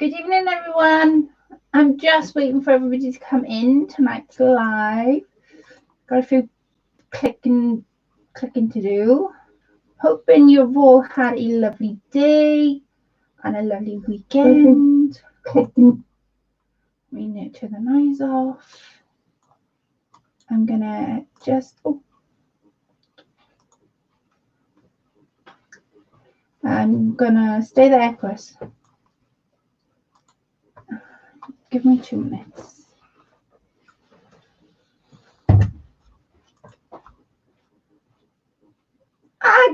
Good evening, everyone. I'm just waiting for everybody to come in tonight's live. Got a few clicking to do. Hoping you've all had a lovely day and a lovely weekend. Clicking. We need to turn the noise off. I'm gonna just. I'm gonna stay there, Chris. Give me 2 minutes.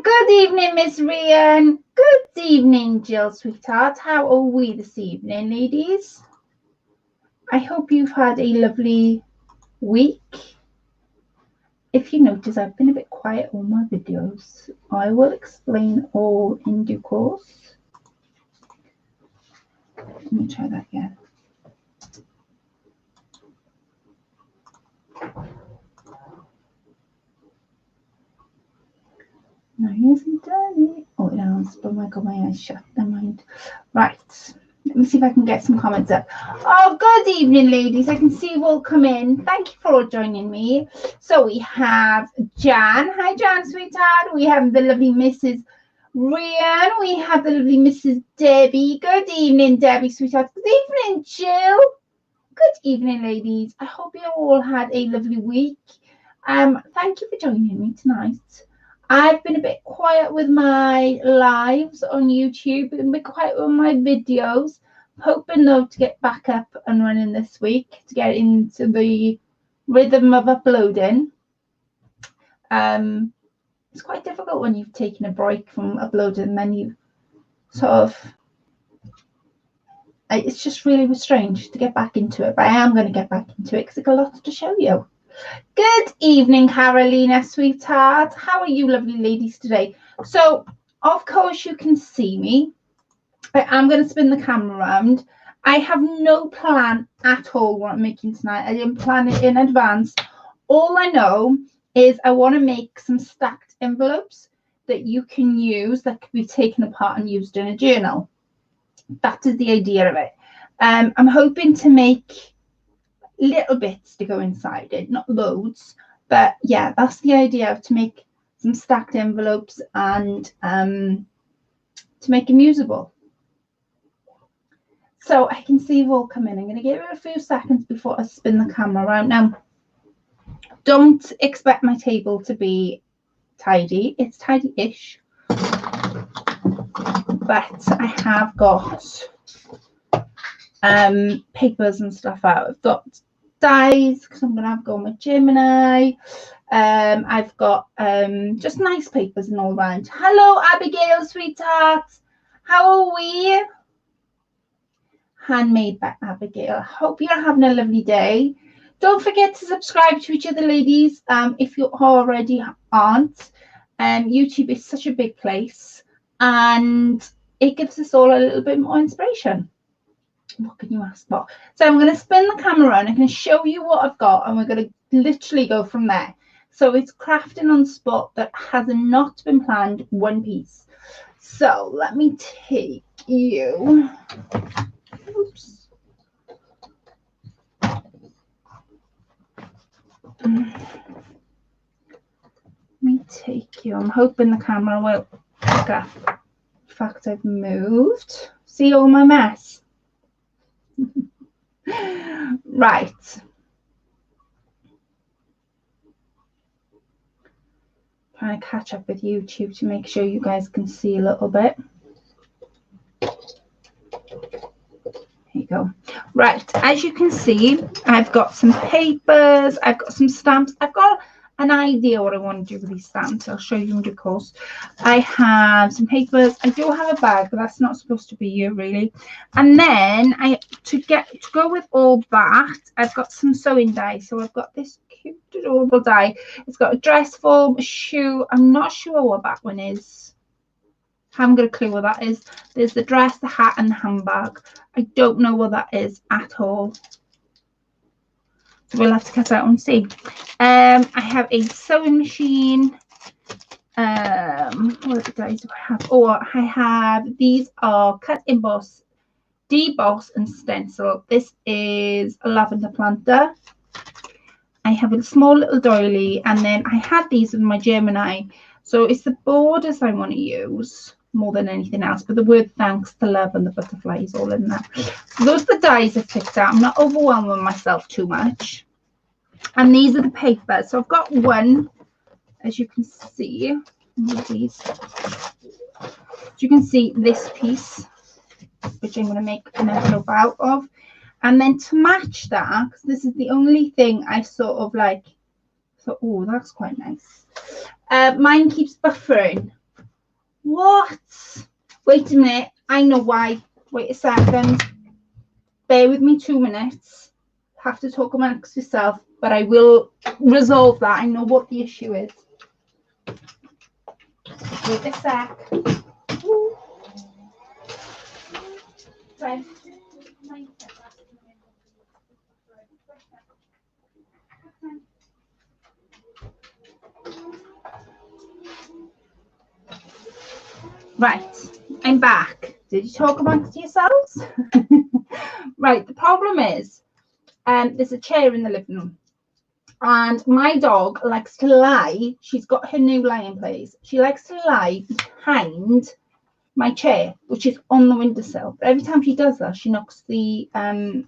Good evening, Miss Rian. Good evening, Jill, sweetheart. How are we this evening, ladies? I hope you've had a lovely week. If you notice, I've been a bit quiet on my videos. I will explain all in due course. Let me try that again. No, he hasn't done it. Oh, it has, but my God, my eyes shut. Never mind. Right. Let me see if I can get some comments up. Oh, good evening, ladies. I can see you all come in. Thank you for all joining me. So we have Jan. Hi, Jan, sweetheart. We have the lovely Mrs. Rian. We have the lovely Mrs. Debbie. Good evening, Debbie, sweetheart. Good evening, Jill. Good evening, ladies. I hope you all had a lovely week. Thank you for joining me tonight. I've been a bit quiet with my lives on YouTube, and a bit quiet with my videos. Hoping though to get back up and running this week, to get into the rhythm of uploading. It's quite difficult when you've taken a break from uploading and then you sort of, it's just really strange to get back into it, but I am going to get back into it because I've got lots to show you. Good evening, Carolina, sweetheart. How are you lovely ladies today? So, of course, you can see me. I am going to spin the camera around. I have no plan at all what I'm making tonight. I didn't plan it in advance. All I know is I want to make some stacked envelopes that you can use, that could be taken apart and used in a journal. That is the idea of it. I'm hoping to make little bits to go inside it, not loads, but yeah, that's the idea, to make some stacked envelopes and to make them usable. So I can see you've all come in. I'm going to give it a few seconds before I spin the camera around. Now, don't expect my table to be tidy. It's tidy-ish, but I have got papers and stuff out. I've got dies because I'm gonna have go on with Gemini. I've got just nice papers and all around. Hello, Abigail, sweetheart. How are we? Handmade by Abigail. Hope you're having a lovely day. Don't forget to subscribe to each other, ladies. If you already aren't. YouTube is such a big place, and it gives us all a little bit more inspiration. What can you ask for? So I'm going to spin the camera around. I'm going to show you what I've got, and we're going to literally go from there. So it's crafting on spot that has not been planned, one piece. So let me take you. Oops. Let me take you. I'm hoping the camera will pick up the fact I've moved. See all my mess? Right. Trying to catch up with YouTube to make sure you guys can see a little bit. There you go. Right, as you can see, I've got some papers, I've got some stamps, I've got an idea what I want to do with these stamps. I'll show you in due course. I have some papers. I do have a bag, but that's not supposed to be you really. And then to go with all that, I've got some sewing die. So I've got this cute adorable die. It's got a dress form, a shoe. I'm not sure what that one is. I haven't got a clue what that is. There's the dress, the hat, and the handbag. I don't know what that is at all. So we'll have to cut out and see. I have a sewing machine. What dies do I have? Oh, I have, these are cut emboss deboss and stencil. This is a lavender planter. I have a small little doily, and then I had these in my Gemini. So it's the borders I want to use more than anything else, but the word thanks to love and the butterflies all in there. So those are the dies I've picked out. I'm not overwhelming myself too much. And these are the papers. So I've got one, as you can see, these. So you can see this piece, which I'm going to make an envelope out of. And then to match that, because this is the only thing I sort of like, thought, oh, that's quite nice. Mine keeps buffering. What? Wait a minute. I know why. Wait a second. Bear with me 2 minutes. Have to talk amongst yourself, but I will resolve that. I know what the issue is. Wait a sec. Right. Right, I'm back. Did you talk amongst yourselves? Right, the problem is there's a chair in the living room, and my dog likes to lie. She's got her new lying place. She likes to lie behind my chair, which is on the windowsill. But every time she does that, she knocks the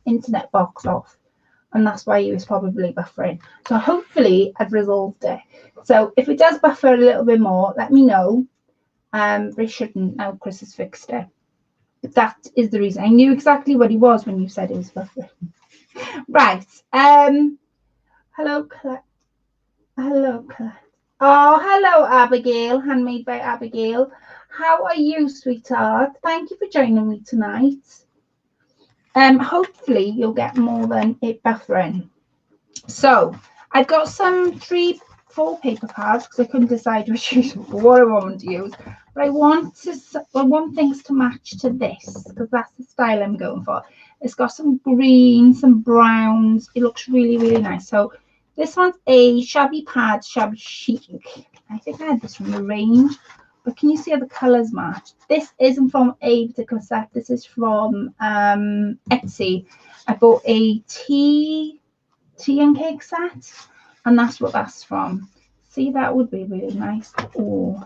internet box off, and that's why it was probably buffering. So hopefully I've resolved it. So if it does buffer a little bit more, let me know. But it shouldn't now. Chris has fixed it. But that is the reason. I knew exactly what he was when you said it was buffering. Right. Hello, Claire. Hello, Claire. Oh, hello, Abigail. Handmade by Abigail. How are you, sweetheart? Thank you for joining me tonight. Hopefully you'll get more than it buffering. So I've got some 4 paper pads because I couldn't decide what I want to use. But I want things to match to this because that's the style I'm going for. It's got some green, some browns. It looks really, really nice. So this one's a shabby pad, shabby chic. I think I had this from the range, but can you see how the colours match? This isn't from a particular set. This is from Etsy. I bought a tea and cake set, and that's what that's from. See, that would be really nice. Oh,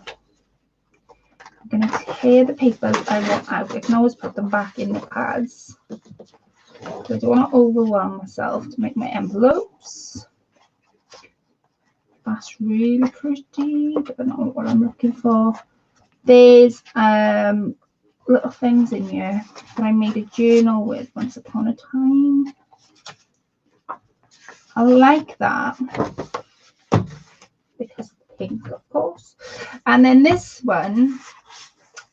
I'm going to tear the papers I want out. I can always put them back in the pads. So I don't want to overwhelm myself to make my envelopes. That's really pretty, but I don't know what I'm looking for. There's little things in here that I made a journal with once upon a time. I like that because of the pink, of course. And then this one,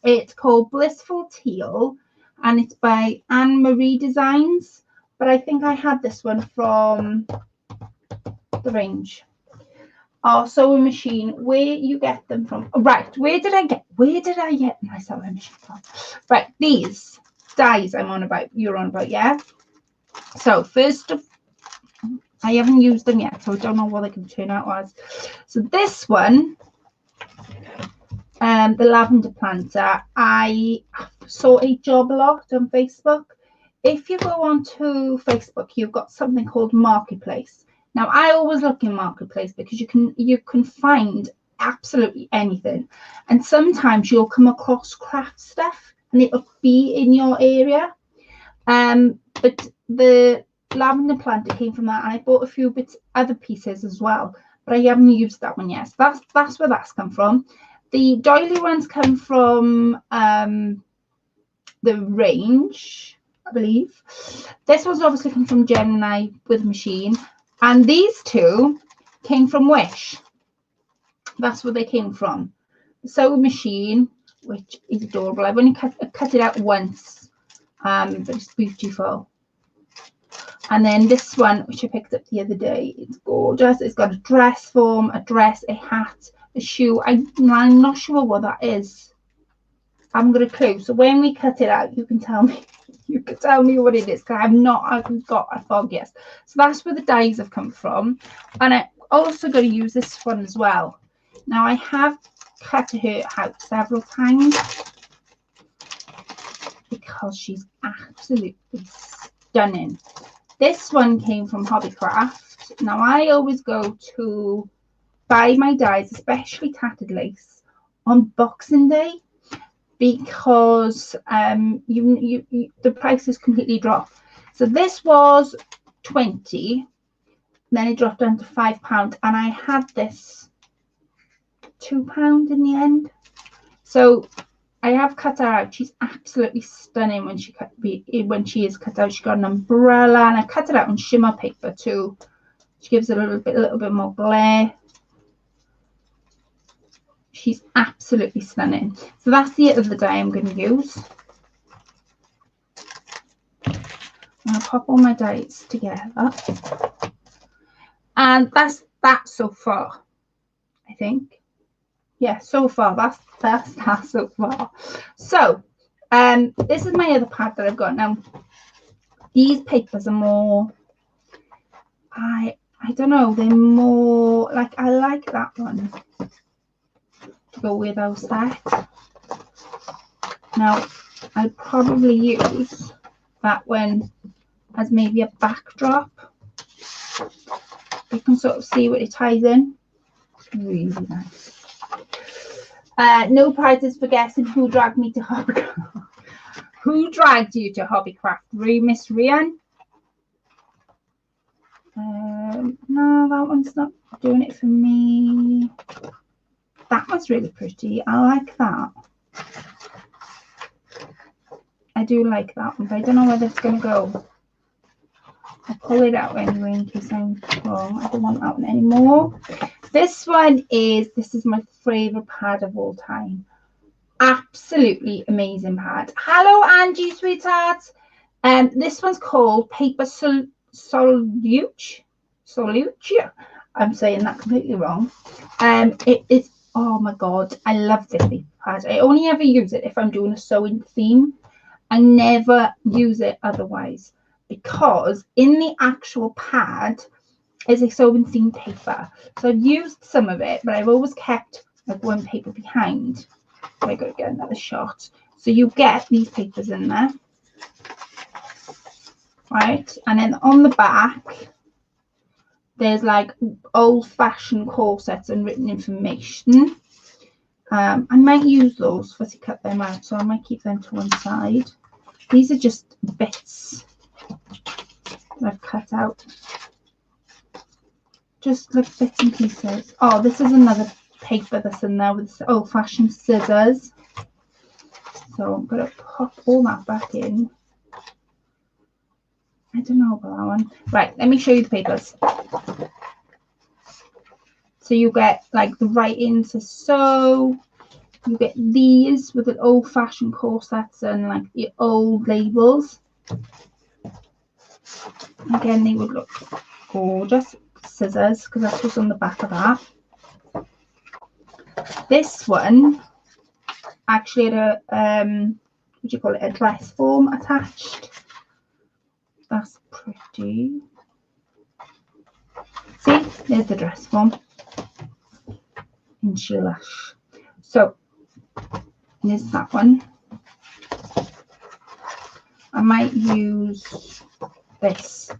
it's called Blissful Teal, and it's by Anne Marie Designs. But I think I had this one from the range. Our sewing machine, where you get them from. Right, where did I get my sewing machine from? Right, these dies you're on about, yeah? So first of, I haven't used them yet, so I don't know what they can turn out as. So this one, the lavender planter, I saw a job lot on Facebook. If you go onto Facebook, you've got something called Marketplace. Now, I always look in Marketplace because you can find absolutely anything. And sometimes you'll come across craft stuff and it'll be in your area. But the lavender planter came from that, and I bought a few other pieces as well, but I haven't used that one yet. So that's where that's come from. The doily ones come from the range, I believe. This one's obviously come from Gemini with machine. And these two came from Wish. That's where they came from. The sewing machine, which is adorable. I've only cut it out once, but it's beautiful. And then this one, which I picked up the other day, it's gorgeous. It's got a dress form, a dress, a hat, a shoe. I'm not sure what that is. I haven't got a clue. So when we cut it out, you can tell me. You can tell me what it is, because I've got a fog, yes. So that's where the dies have come from. And I also got to use this one as well. Now I have cut her out several times. because she's absolutely stunning. This one came from Hobbycraft. Now I always go to buy my dies, especially tattered lace, on Boxing Day, because the prices completely drop. So this was 20, then it dropped down to £5, and I had this £2 in the end. So I have cut her out. She's absolutely stunning when she is cut out. She got an umbrella, and I cut it out on shimmer paper too. She gives it a little bit more glare. She's absolutely stunning. So that's the other dye I'm going to use. I'm going to pop all my dyes together, and that's that so far. I think, yeah, so far that's so far. So this is my other pad that I've got now. These papers are more, I don't know, they're more like, I like that one to go with our set. Now I'll probably use that one as maybe a backdrop. You can sort of see what it ties in. Really nice. No prizes for guessing who dragged me to Hobbycraft. Who dragged you to Hobbycraft? Miss Rian? No, that one's not doing it for me. That one's really pretty. I like that. I do like that one, but I don't know whether it's going to go. I'll pull it out anyway in case I'm wrong. I don't want that one anymore. This is my favourite pad of all time. Absolutely amazing pad. Hello, Angie, sweetheart. This one's called Paper Solute. I'm saying that completely wrong. It is, oh my god, I love this paper pad. I only ever use it if I'm doing a sewing theme. I never use it otherwise, because in the actual pad is a sewing theme paper. So I've used some of it, but I've always kept like one paper behind. I got to get another shot. So you get these papers in there, right? And then on the back, there's like old-fashioned corsets and written information. I might use those for to cut them out, so I might keep them to one side. These are just bits that I've cut out, just like bits and pieces. Oh, this is another paper that's in there with old-fashioned scissors. So I'm going to pop all that back in. I don't know about that one. Right, let me show you the papers. So you get like the writing to sew. You get these with the old-fashioned corsets and like the old labels. Again, they would look gorgeous. Scissors, because that's what's on the back of that. This one actually had a what do you call it, a dress form attached. That's pretty. See, there's the dress form in Shellash. So there's that one. I might use this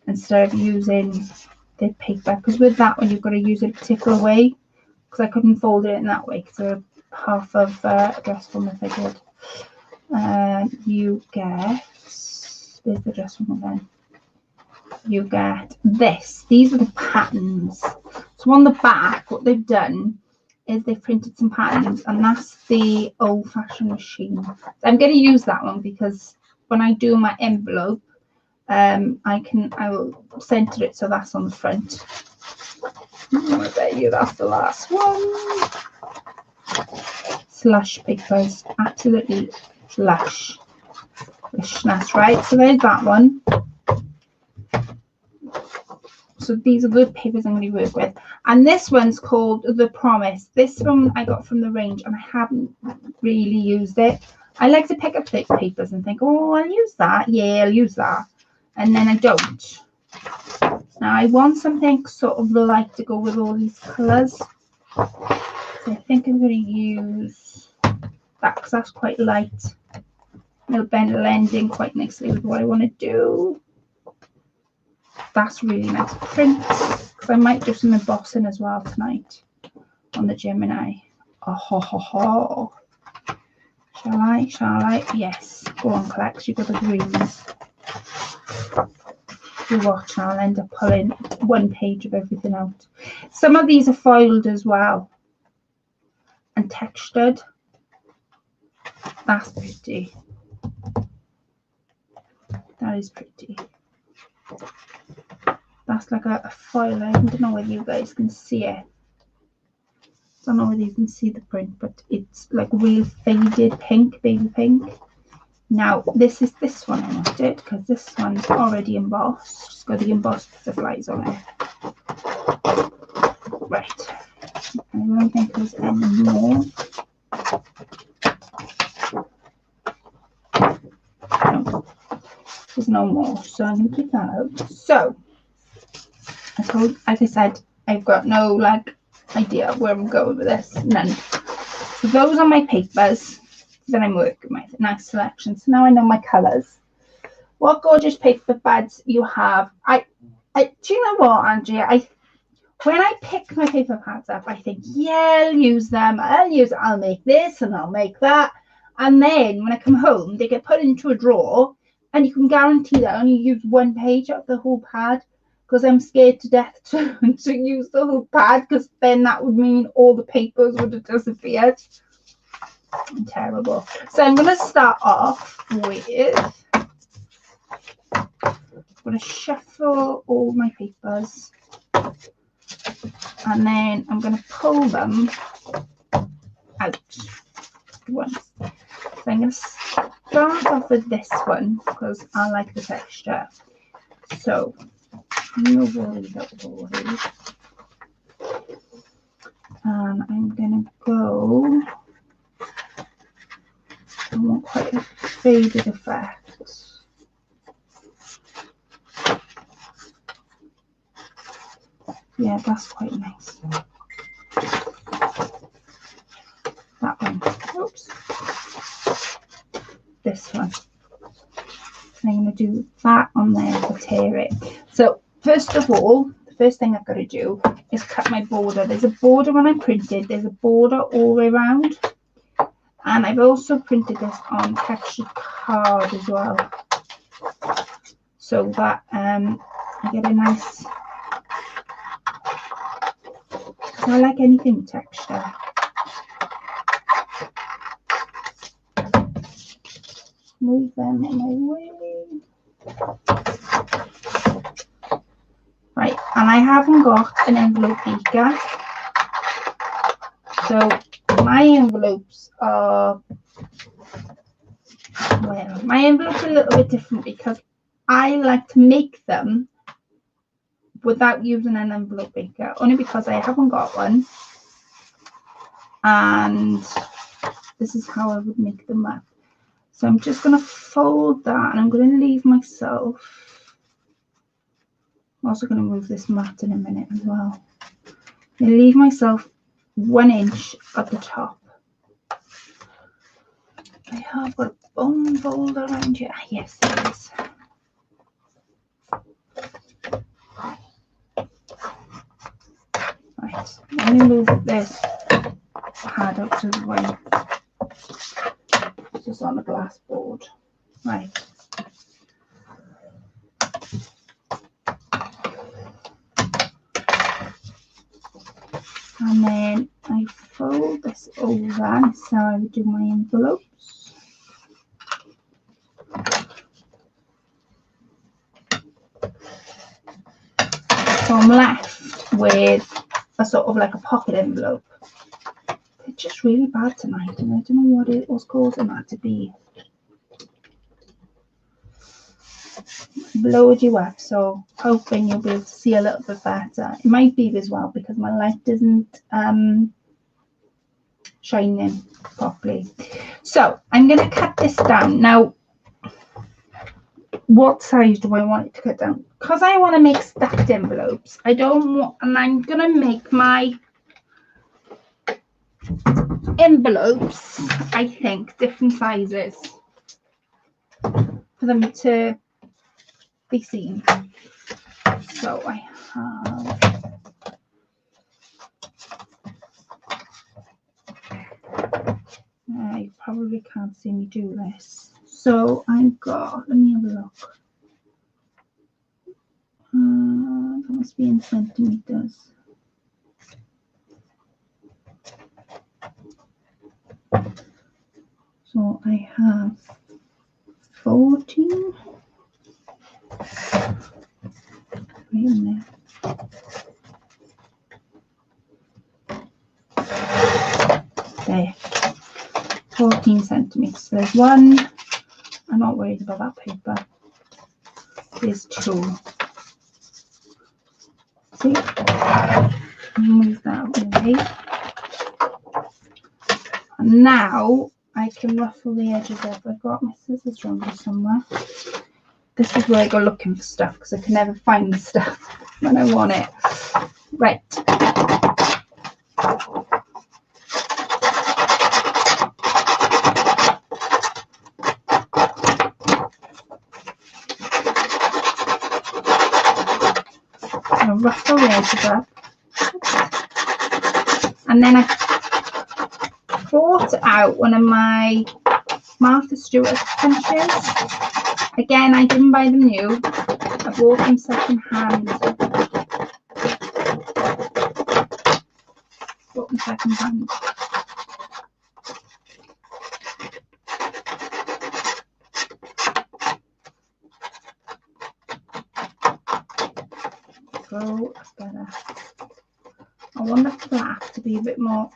instead of using the paper, because with that one you've got to use it a particular way, because I couldn't fold it in that way because they're half of a dress form if I did. You get, there's the dress form again. You get this. These are the patterns. So on the back, what they've done is they've printed some patterns, and that's the old-fashioned machine. So I'm going to use that one because when I do my envelope, I will center it so that's on the front. I bet you that's the last one. Slush papers, absolutely lush. Lushness, right? So there's that one. So these are good papers I'm going to work with. And this one's called The Promise. This one I got from the range and I haven't really used it. I like to pick up thick papers and think, oh, I'll use that. Yeah, I'll use that. And then I don't. Now I want something sort of light to go with all these colours. So I think I'm going to use that because that's quite light. It'll blend in quite nicely with what I want to do. That's really nice print, because I might do some embossing as well tonight on the Gemini. Oh, ho, ho, ho. Shall I? Yes. Go on, Collex. You've got the greens. You watch now, I'll end up pulling one page of everything out. Some of these are foiled as well and textured. That's pretty. That is pretty. That's like a foil. I don't know whether you guys can see it. I don't know whether you can see the print, but it's like real faded pink, baby pink. Now, this is this one I wanted, because this one's already embossed. It's got the embossed butterflies on it. Right. I don't think there's any more. No, there's no more, so I'm going to keep that out. So, like I said, I've got no idea where I'm going with this. None. So those are my papers that I'm working with. Nice selection. So now I know my colours. What gorgeous paper pads you have. Do you know what, Andrea? When I pick my paper pads up, I think, yeah, I'll use them. I'll make this and I'll make that. And then when I come home, they get put into a drawer, and you can guarantee that I only use one page of the whole pad, because I'm scared to death to use the whole pad, because then that would mean all the papers would have disappeared. Terrible. So I'm going to start off with, I'm going to shuffle all my papers, and then I'm going to pull them out once. So I'm going to start off with this one, because I like the texture. So remove all these out of these. And I'm going to go, I want quite a faded effect. Yeah, that's quite nice. That one. Oops. This one. And I'm going to do that on there to tear it. So first of all, the first thing I've got to do is cut my border. There's a border when I printed. There's a border all the way around. And I've also printed this on textured card as well, so that I get a nice, I like anything with texture. Move them on my way. Right, and I haven't got an envelope beaker, so my envelopes are, well, my envelopes are a little bit different, because I like to make them without using an envelope maker, only because I haven't got one, and this is how I would make them up. So I'm just going to fold that, and I'm going to leave myself, I'm also going to move this mat in a minute as well. I'm going to leave myself 1 inch at the top. I have got a bone folder around here. Yes, it is. Right, let me move this pad up to the way. It's just on the glass board. Right. And then I fold this over. That's how I would do my envelopes. So I'm left with a sort of like a pocket envelope. It's just really bad tonight, and I don't know what it was causing that to be. Blowed you up, so hoping you'll be able to see a little bit better. It might be as well because my light isn't shining properly. So I'm going to cut this down. Now, what size do I want it to cut down? Because I want to make stacked envelopes. I don't want, and I'm going to make my envelopes, I think, different sizes. them to be seen. So I have you probably can't see me do this. So I've got, let me have a look. That must be in centimeters. So I have 14. Right in there. There. 14 centimeters. There's one. I'm not worried about that paper. There's two. See? Move that away. And now I can ruffle the edges up. I've got my scissors around here somewhere. This is where I go looking for stuff because I can never find the stuff when I want it. Right. I'll ruffle the edges up. And then I brought out one of my Martha Stewart punches. Again, I didn't buy them new. I bought them second hand. Bought them second hand. So better. I want the flap to be a bit more.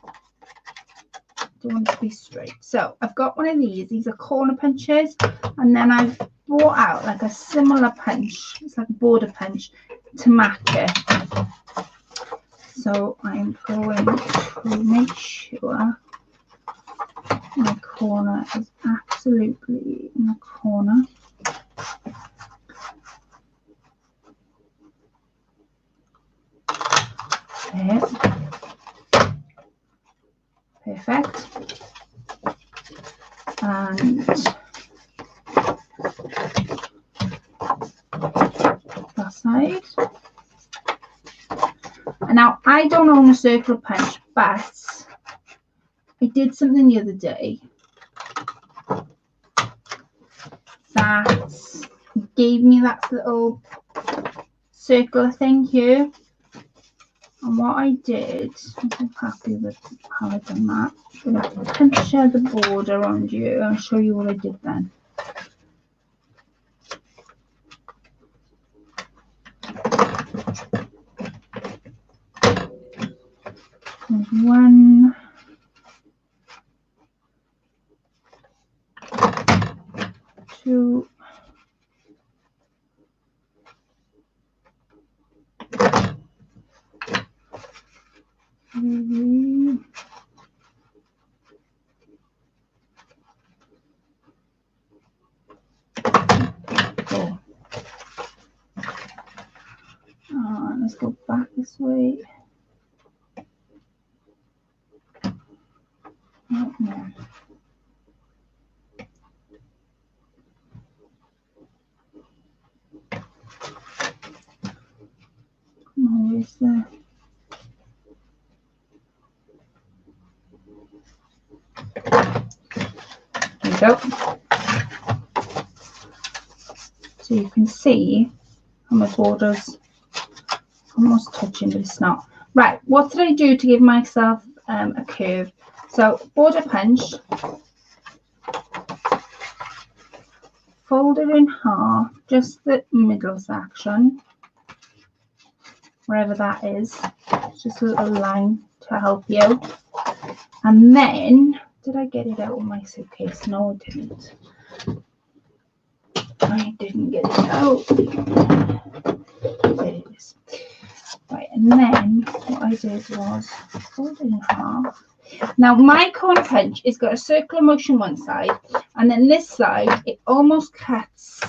I don't want it to be straight. So I've got one of these. These are corner punches, and then I've brought out like a similar punch. It's like a border punch to match it. So I'm going to make sure my corner is absolutely in the corner. There. Perfect. And that side. And now I don't own a circular punch, but I did something the other day that gave me that little circular thing here. And what I did, I'm happy with how I done that. I'm going to puncture the border around you. I'll show you what I did then. There's 1, 2, 3, 4. Let's go back this way. Oh, no. Come on, where's the... There we go. So you can see how my border's almost touching, but it's not. Right, what did I do to give myself a curve? So border punch, fold it in half, just the middle section, wherever that is. It's just a little line to help you. And then, did I get it out of my suitcase? No, I didn't. I didn't get it out. There it is. Right, and then what I did was fold it in half. Now my corner punch has got a circular motion one side, and then this side it almost cuts.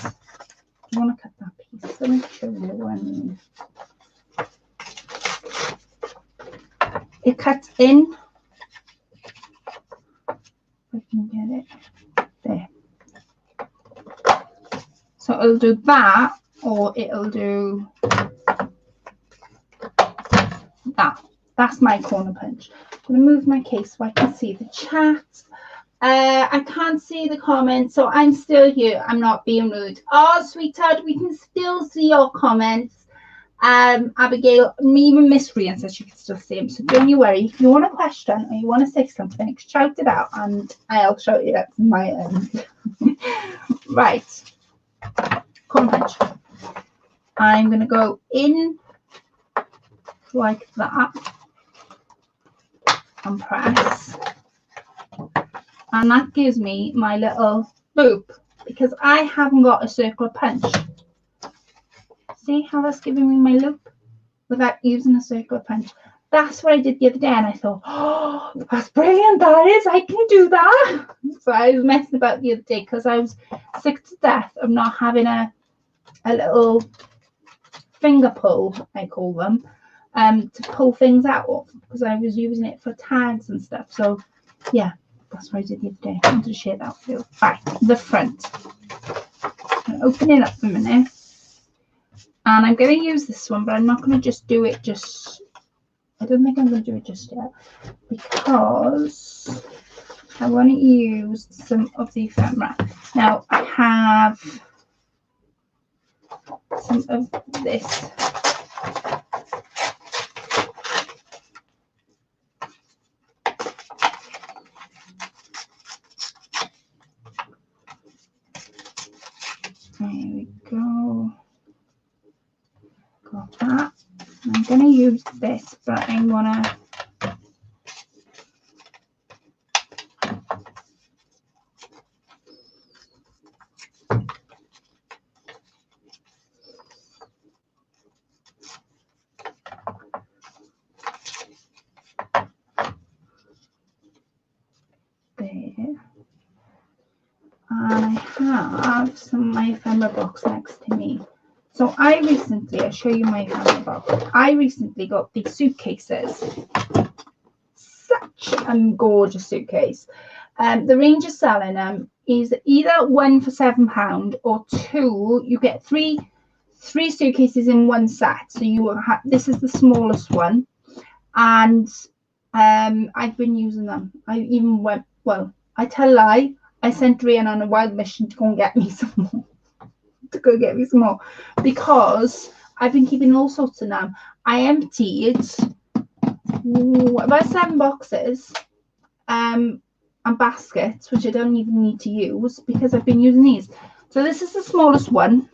You want to cut that piece? Let me show you one. It cuts in. If I can get it there. So it'll do that, or it'll do that. That's my corner punch. I'm going to move my case so I can see the chat. I can't see the comments, so I'm still here. I'm not being rude. Oh, sweetheart, we can still see your comments. Abigail, even Miss Rian says she can still see them. So don't you worry. If you want a question or you want to say something, shout it out and I'll shout it out from my end. Right. Corner punch. I'm going to go in like that and press. And that gives me my little loop because I haven't got a circular punch. See how that's giving me my loop without using a circular punch? That's what I did the other day and I thought, oh, that's brilliant, that is, I can do that. So I was messing about the other day because I was sick to death of not having a little finger pull, I call them, to pull things out of because I was using it for tags and stuff. So yeah. That's what I did the other day. I wanted to share that with you. Right, the front. I'm opening it up for a minute. And I'm going to use this one, but I'm not going to just do it I don't think I'm going to do it just yet. Because I want to use some of the ephemera. Now, I have some of this. There we go. Got that. I'm going to use this, but I'm going to and I have some of my ephemera box next to me. So I'll show you my ephemera box. I recently got these suitcases. Such a gorgeous suitcase. The range of selling them is either one for £7 or two. You get three suitcases in one set. So you will have, this is the smallest one, and I've been using them. I even went, well, I tell a lie, I sent Rian on a wild mission to go and get me some more. Because I've been keeping all sorts of them. I emptied about 7 boxes and baskets, which I don't even need to use because I've been using these. So this is the smallest one.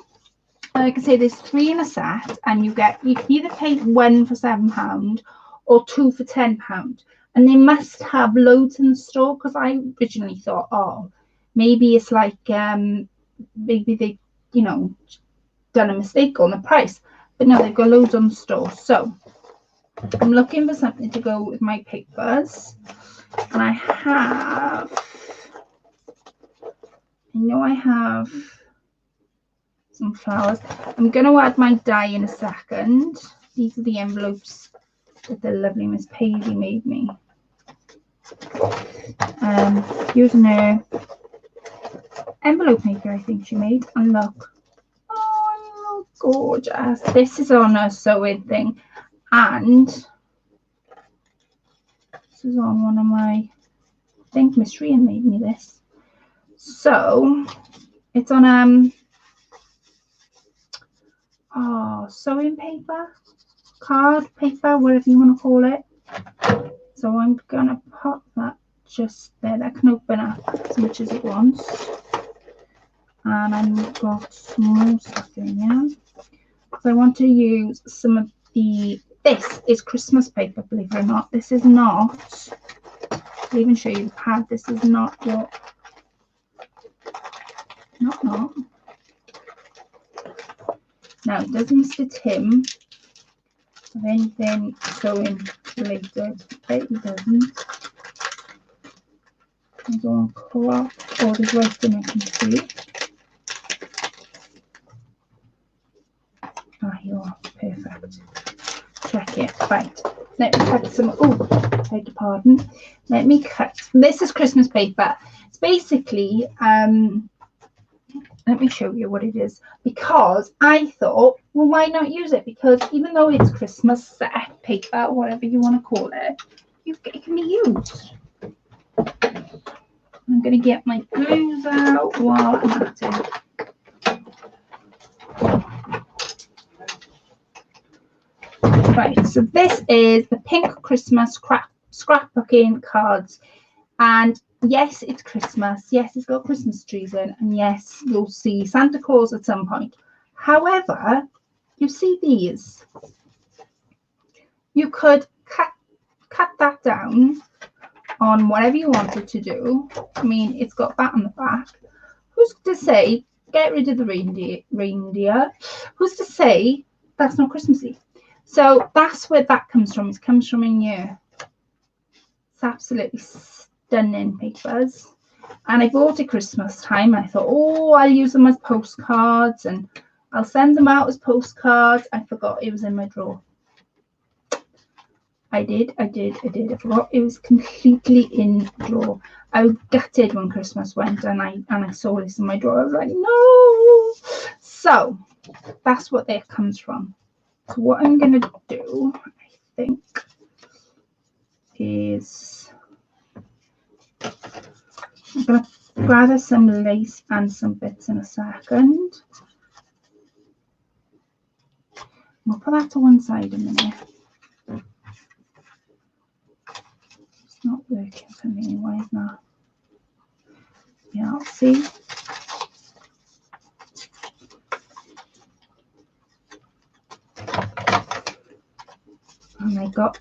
Like I say, there's 3 in a set, and you can either pay 1 for £7 or 2 for £10. And they must have loads in the store because I originally thought, oh, maybe it's like maybe they, you know, done a mistake on the price. But no, they've got loads on the store. So I'm looking for something to go with my papers. And I know I have some flowers. I'm going to add my die in a second. These are the envelopes that the lovely Miss Paisley made me. Using her envelope maker, I think she made. And look, oh, gorgeous. This is on a sewing thing, and this is on one of my, I think Miss Rian made me this. So it's on sewing paper, card paper, whatever you want to call it. So I'm gonna pop that just there. That can open up as much as it wants. And I've got some more stuff in here because I want to use some of the, this is Christmas paper, believe it or not. This is not, I'll even show you the pad. This is not what, not. No, it doesn't Mr. Tim have anything sewing related. It doesn't. I'm going to crop all the writing I can see. Ah, you are perfect. Check it. Right. Let me cut some. Oh, beg your pardon. Let me cut. This is Christmas paper. It's basically a let me show you what it is, because I thought, well, why not use it? Because even though it's Christmas set paper, whatever you want to call it, it can be used. I'm going to get my glues out while I'm at it. Right, so this is the Pink Christmas scrapbooking cards. And yes, it's Christmas. Yes, it's got Christmas trees in. And yes, you'll see Santa Claus at some point. However, you see these. You could cut that down on whatever you wanted to do. I mean, it's got that on the back. Who's to say, get rid of the reindeer? Who's to say that's not Christmassy? So that's where that comes from. It comes from in here. It's absolutely stunning papers. And I bought it Christmas time. I thought, oh, I'll use them as postcards and I'll send them out as postcards. I forgot it was in my drawer. I did. I forgot it was completely in the drawer. I was gutted when Christmas went and I saw this in my drawer. I was like, no. So that's what that comes from. So what I'm going to do, I think, is I'm going to gather some lace and some bits in a second. We'll put that to one side a minute. It's not working for me. Why is that? Yeah, I'll see. And I got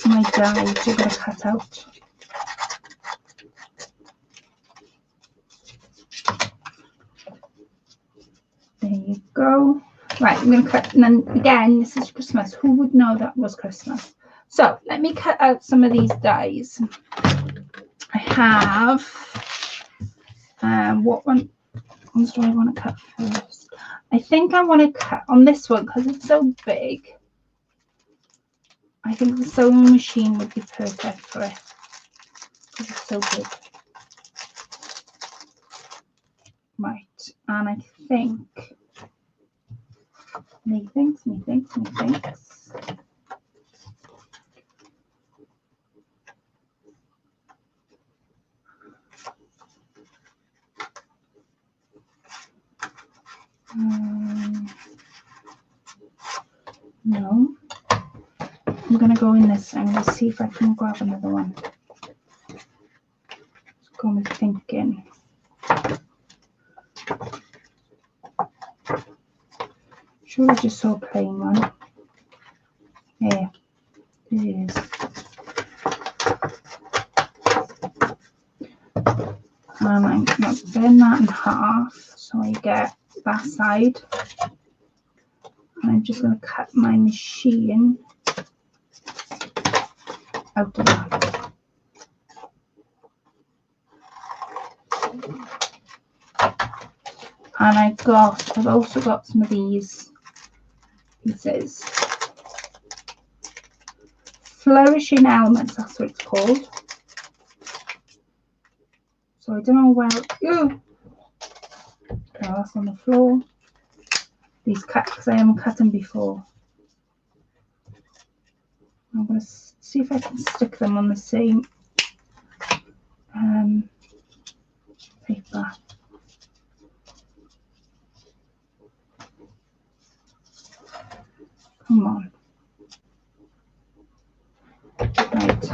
my dies I'm going to cut out. There you go. Right, I'm going to cut, and then again, this is Christmas. Who would know that was Christmas? So let me cut out some of these dies. I have, what ones do I want to cut first? I think I want to cut on this one because it's so big. I think the sewing machine would be perfect for it because it's so big. Right, and I think, methinks. No, I'm going to go in this. I'm going to see if I can grab another one. It's got me thinking. Sure, I just saw a plain one. Yeah, it is. And I'm going to bend that in half so I get that side. And I'm just going to cut my machine out of that. And I've also got some of these pieces. Flourishing Elements, that's what it's called. So I don't know where, oh, that's on the floor. These cut, because I haven't cut them before. I'm going to see if I can stick them on the same paper. Come on. Right.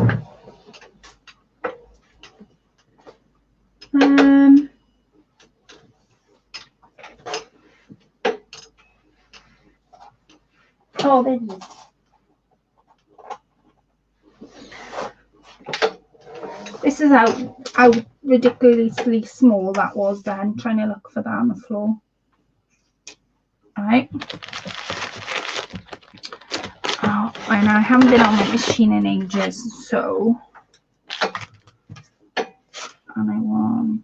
Oh, there it is. This is how ridiculously small that was then, trying to look for that on the floor. Right. Oh, and I haven't been on my machine in ages, so. And I want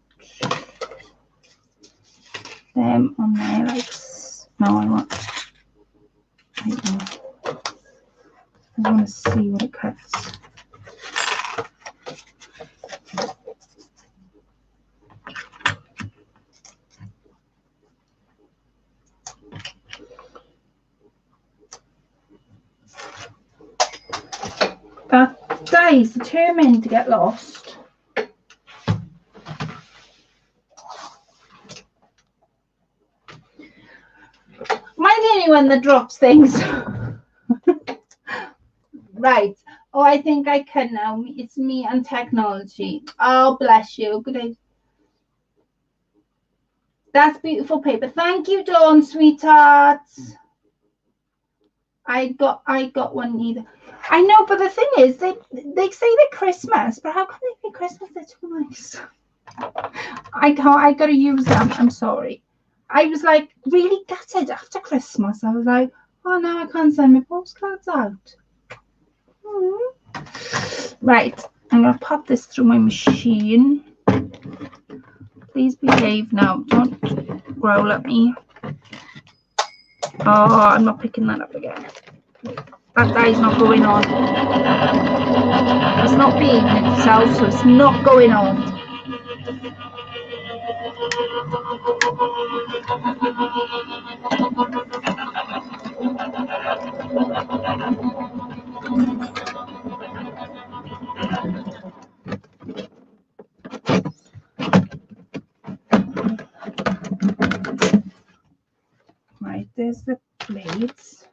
them on there, like, no, I want to see what it cuts. guy's determined to get lost. Am I the only one that drops things? Right. Oh, I think I can now. It's me and technology. Oh, bless you. Good day. That's beautiful paper. Thank you, Dawn, sweethearts. I got one either. I know, but the thing is, they say they're Christmas, but how can they be Christmas? They're too nice. I got to use them. I'm sorry. I was like really gutted after Christmas. I was like, oh no, I can't send my postcards out. Right, I'm gonna pop this through my machine. Please behave now. Don't growl at me. Oh, I'm not picking that up again. That die's not going on. It's not behaving itself, so it's not going on. Right, there's the blades.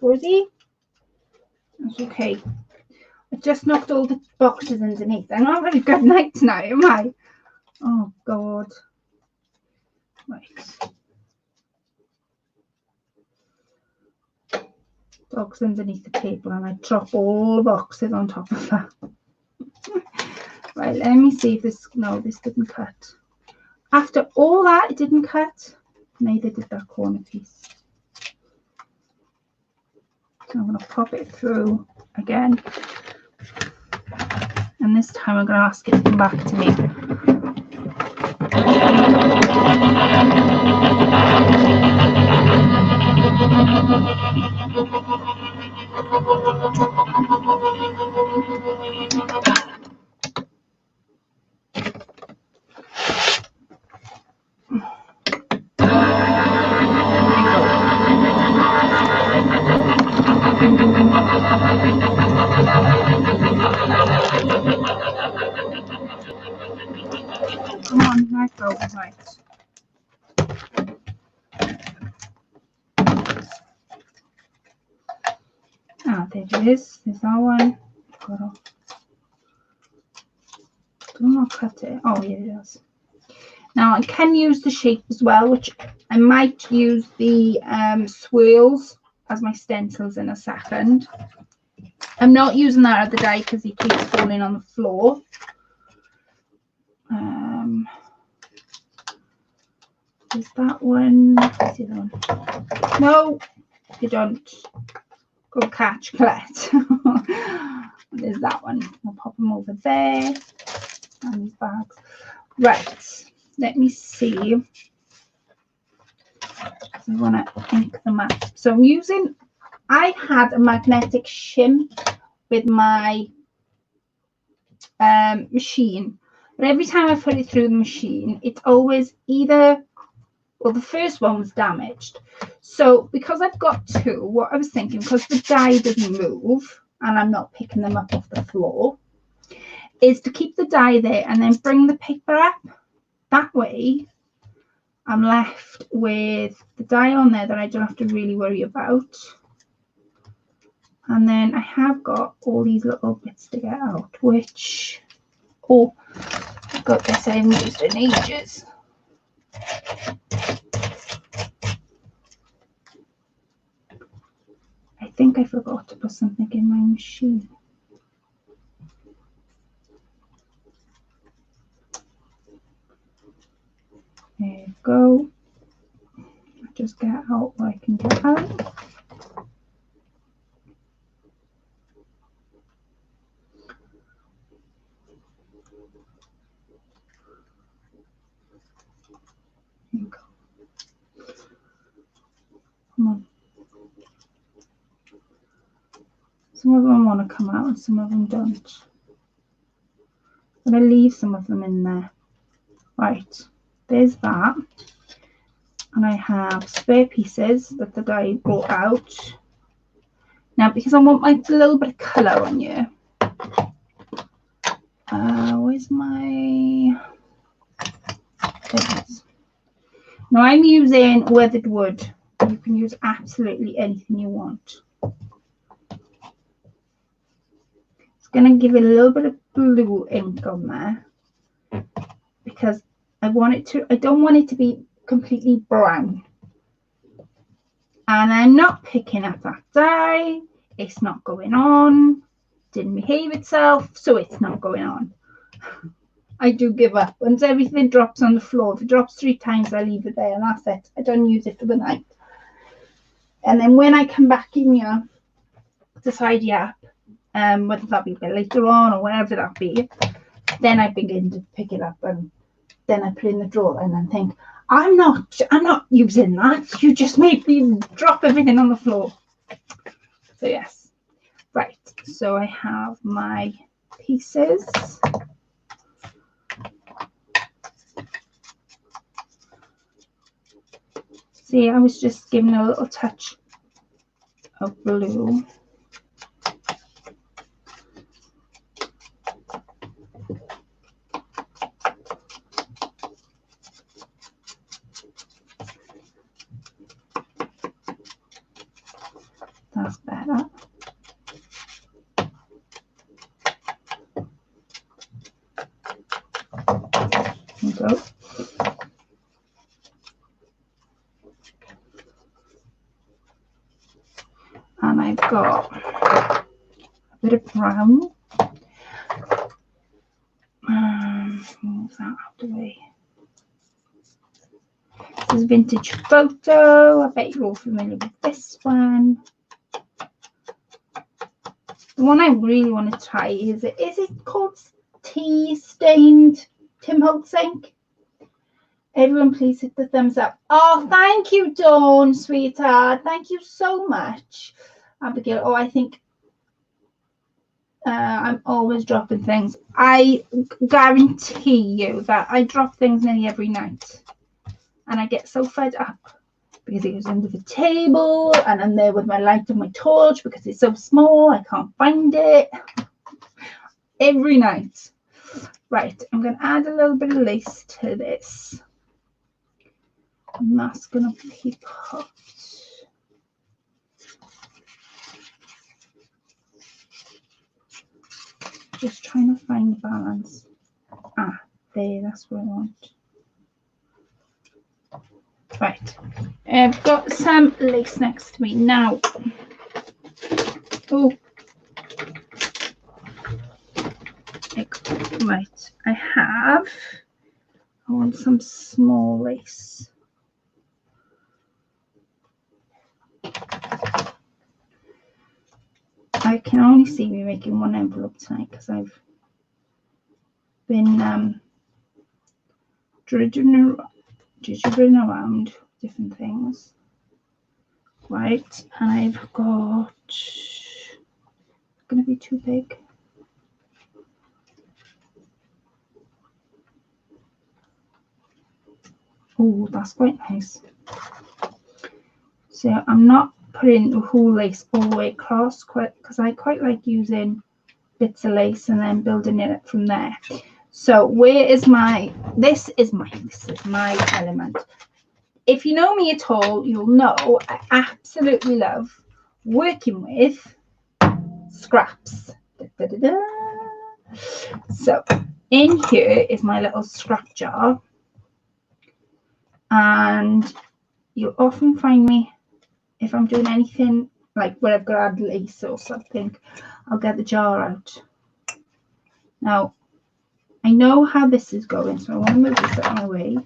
Rosie? That's okay. I just knocked all the boxes underneath. I'm not very good night tonight, am I? Oh, God. Right. Dogs underneath the table, and I drop all the boxes on top of that. Right, let me see if this... No, this didn't cut. After all that, it didn't cut. Neither did that corner piece. So I'm going to pop it through again. And this time I'm going to ask it to come back to me. Come on, let go. Right. Ah, there it is. There's that one. Do not cut it. Oh, yeah, it does. Now I can use the shape as well, which I might use the swirls as my stencils in a second. I'm not using that other die because he keeps falling on the floor. Is that one? See that one? No, you don't. Go catch, Colette. There's that one. I'll pop them over there. And these bags. Right. Let me see. I want to ink them up. So I'm using. I had a magnetic shim with my machine, but every time I put it through the machine, it's always either, well, the first one was damaged. So because I've got two, what I was thinking, because the die doesn't move and I'm not picking them up off the floor, is to keep the die there and then bring the paper up. That way I'm left with the die on there that I don't have to really worry about. And then I have got all these little bits to get out, which, oh, I've got this, I haven't used in ages. I think I forgot to put something in my machine. There you go. Just get out what I can get out. There you go. Come on. Some of them want to come out and some of them don't. I'm going to leave some of them in there. Right, there's that. And I have spare pieces that the guy brought out. Now, because I want my little bit of colour on you. Where's my... There it is. Now, I'm using weathered wood. You can use absolutely anything you want. It's going to give it a little bit of blue ink on there. Because I want it to... I don't want it to be completely brown. And I'm not picking up that dye. It's not going on. Didn't behave itself, so it's not going on. I do give up. Once everything drops on the floor, if it drops 3 times, I leave it there and that's it. I don't use it for the night. And then when I come back in here to tidy up, whether that be later on or whenever that be, then I begin to pick it up and then I put it in the drawer and then think, I'm not using that. You just made me drop everything on the floor. So yes. Right. So I have my pieces. See, I was just giving a little touch of blue. That's better. There we go. And I've got a bit of brown. Move that out of the way. This is Vintage Photo. I bet you're all familiar with this one. The one I really want to try is it called Tea Stained Tim Holtz ink? Everyone please hit the thumbs up. Oh, thank you, Dawn, sweetheart. Thank you so much. Abigail, oh, I think I'm always dropping things. I guarantee you that I drop things nearly every night. And I get so fed up because it goes under the table and I'm there with my light and my torch because it's so small. I can't find it. Every night. Right, I'm going to add a little bit of lace to this. And that's going to be cut. Just trying to find the balance. Ah, there, that's what I want. Right, I've got some lace next to me now. Oh, right, I want some small lace. I can only see me making one envelope tonight because I've been dredging around different things. Right, and I've got, it's going to be too big. Oh, that's quite nice. So I'm not putting the whole lace all the way across because I quite like using bits of lace and then building it up from there. So where is my, this is my element. If you know me at all, you'll know I absolutely love working with scraps. Da, da, da, da. So in here is my little scrap jar. And you'll often find me, if I'm doing anything like where I've got to add lace or something, I'll get the jar out. Now, I know how this is going, so I want to move this out of my way.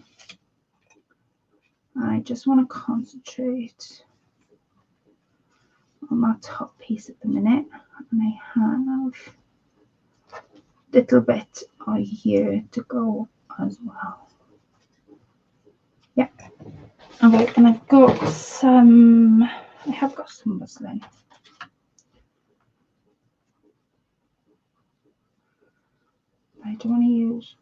I just want to concentrate on that top piece at the minute. And I have a little bit of here to go as well. Yeah. Okay, and I've got some, I have got some muslin. I don't want to use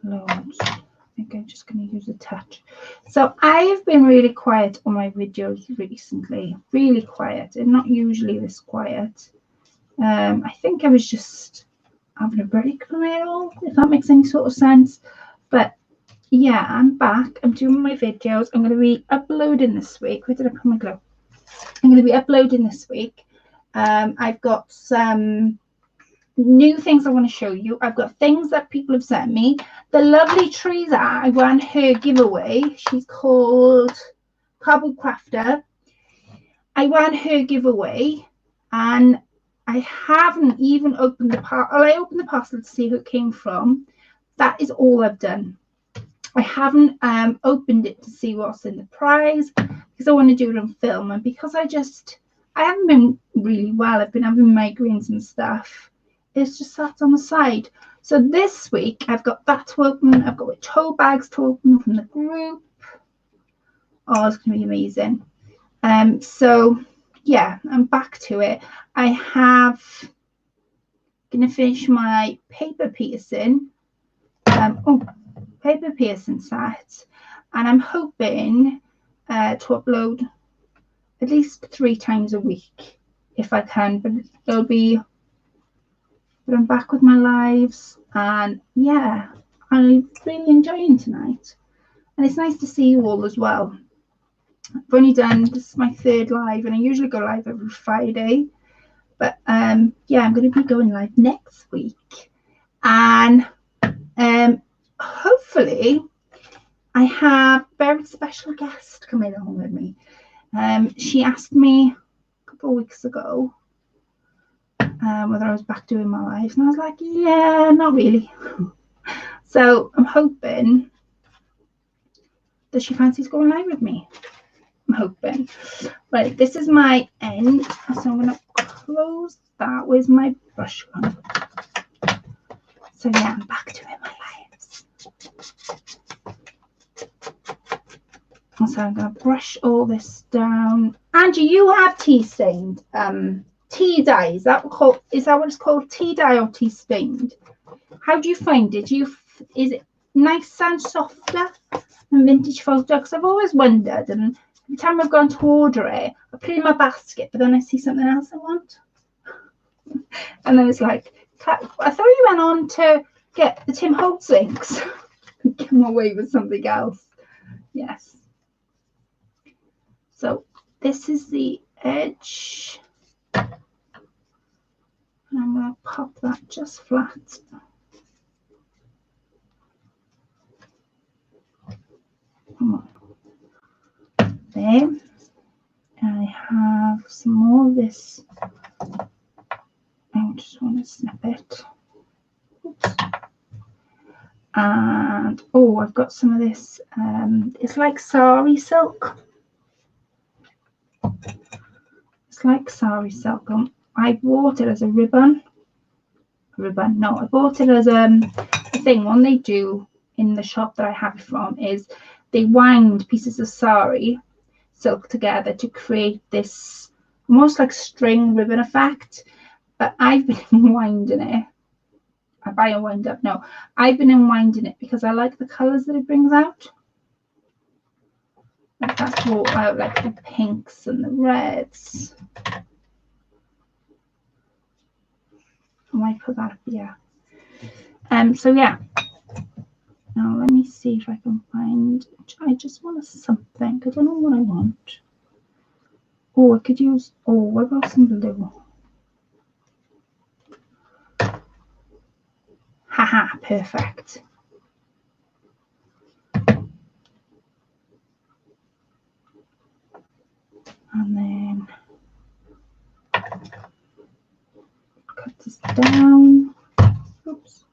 loads. I think I'm just going to use a touch. So I've been really quiet on my videos recently, really quiet, and not usually this quiet. I think I was just having a break from it all, if that makes any sort of sense. But yeah, I'm back. I'm doing my videos. I'm going to be uploading this week. Where did I put my glove? I'm going to be uploading this week. I've got some new things I want to show you. I've got things that people have sent me. The lovely Teresa, I won her giveaway. She's called Cardboard Crafter. I won her giveaway, and I haven't even opened the parcel. I opened the parcel to see who it came from. That is all I've done. I haven't opened it to see what's in the prize because I want to do it on film, and because I haven't been really well. I've been having migraines and stuff. It's just sat on the side. So this week I've got that to open. I've got the tote bags to open from the group. Oh, it's going to be amazing. So yeah, I'm back to it. I have going to finish my paper piercing. Paper piercing set, and I'm hoping to upload at least 3 times a week if I can. But it'll be. But I'm back with my lives, and yeah, I'm really enjoying tonight. And it's nice to see you all as well. I've only done, this is my 3rd live, and I usually go live every Friday. But yeah, I'm going to be going live next week. And hopefully I have a very special guest coming along with me. She asked me a couple of weeks ago whether I was back doing my lives, and I was like, yeah, not really. So I'm hoping that she fancies going live with me. I'm hoping. Right, this is my end, so I'm going to close that with my brush gun. So yeah, I'm back doing my lives. So I'm going to brush all this down. Angie, you have tea stained tea dye. Is that what it's called? Tea dye or tea stained? How do you find it? Is it nice and softer than vintage photo? Because I've always wondered, and every time I've gone to order it, I put it in my basket, but then I see something else I want. And then it's like, I thought you went on to get the Tim Holtz links and come away with something else. Yes. So this is the edge. And I'm going to pop that just flat. Come on. There. I have some more of this. I just want to snip it. Oops. And oh, I've got some of this. It's like sari silk. It's like sari silk. I bought it as a ribbon. No, I bought it as a thing. One they do in the shop that I have it from is they wind pieces of sari silk together to create this almost like string ribbon effect. But I've been winding it. I buy a wind up. No, I've been unwinding it because I like the colours that it brings out. Like that's brought out like the pinks and the reds. I might put that up here. So yeah. Now let me see if I can find. I just want something. I don't know what I want. Oh, I could use. Oh, what about some blue? Haha, perfect. And then cut this down. Oops.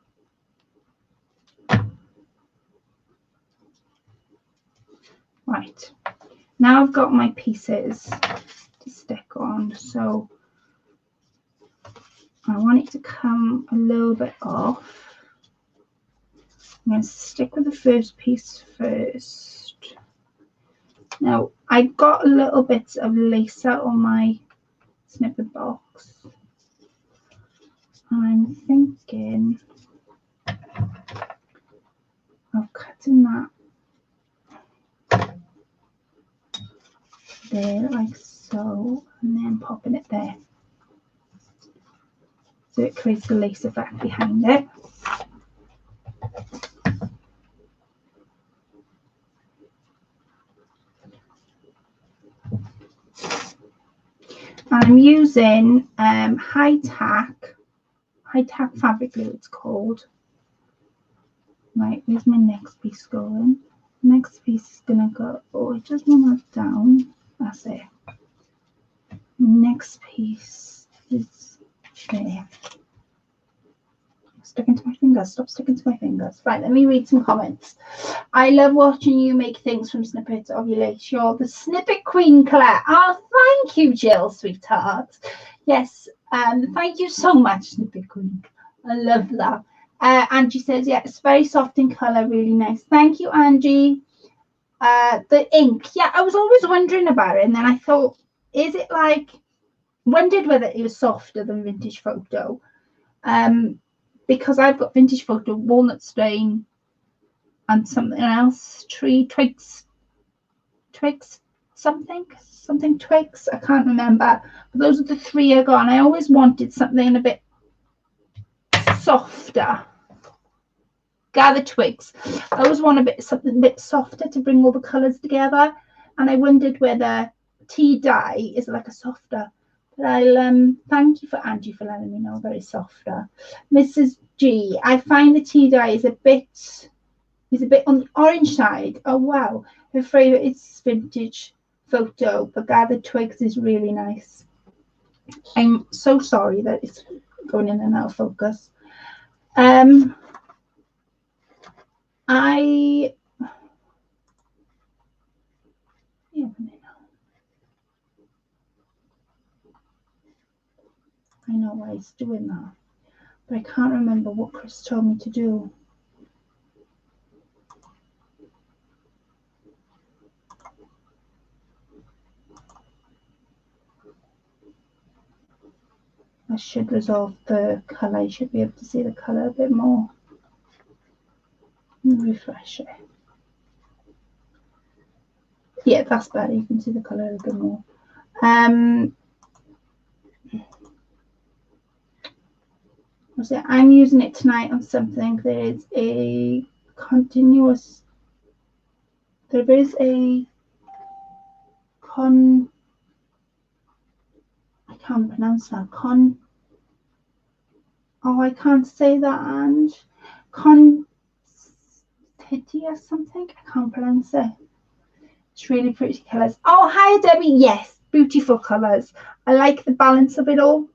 Right. Now I've got my pieces to stick on, so I want it to come a little bit off. I'm going to stick with the first piece first. Now, I got a little bit of lace out on my snippet box. I'm thinking of cutting that there like so, and then popping it there. So it creates a lace effect behind it. And I'm using high tack fabric glue, it's called. Right, where's my next piece going? Next piece is gonna go, oh, I just want that down. That's it. Next piece is there. Sticking to my fingers. Stop sticking to my fingers. Right, let me read some comments. I love watching you make things from snippets of your lace. You're the snippet queen, Claire. Oh, thank you, Jill, sweetheart. Yes, thank you so much, snippet queen. I love that. Angie says, yeah, it's very soft in colour, really nice. Thank you, Angie. The ink, yeah, I was always wondering about it, and then I thought, is it like, wondered whether it was softer than Vintage Photo, because I've got Vintage Photo, walnut stain, and something else, twigs, something twigs, I can't remember, but those are the three I got, and I always wanted something a bit softer. Gather twigs. I always want something a bit softer to bring all the colours together, and I wondered whether tea dye is like a softer. But I'll thank you for Angie for letting me know that it's softer. Mrs. G, I find the tea dye is a bit on the orange side. Oh wow, her favourite is Vintage Photo, but Gathered Twigs is really nice. I'm so sorry that it's going in and out of focus. I know why it's doing that, but I can't remember what Chris told me to do. I should resolve the colour. You should be able to see the colour a bit more. Refresh it. Yeah, that's better. You can see the colour a bit more. I'm using it tonight on something. There is a I can't pronounce that. I can't say that, and or something. I can't pronounce it. It's really pretty colours. Oh, hi, Debbie. Yes, beautiful colours. I like the balance of it all.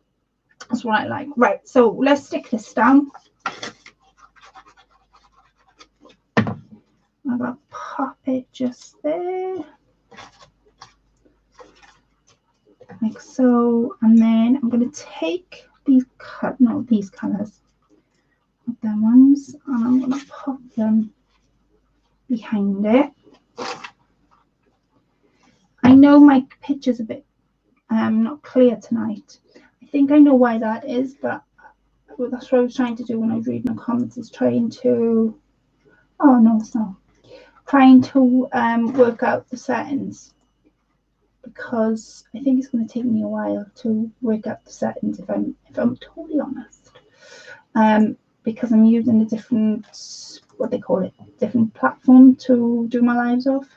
That's what I like. Right, so let's stick this down. I'm going to pop it just there. Like so. And then I'm going to take these colours, them ones, and I'm going to pop them behind it. I know my picture's a bit not clear tonight. I think I know why that is, but that's what I was trying to do when I was reading the comments, is trying to work out the settings, because I think it's going to take me a while to work out the settings, if I'm totally honest, because I'm using a different different platform to do my lives off.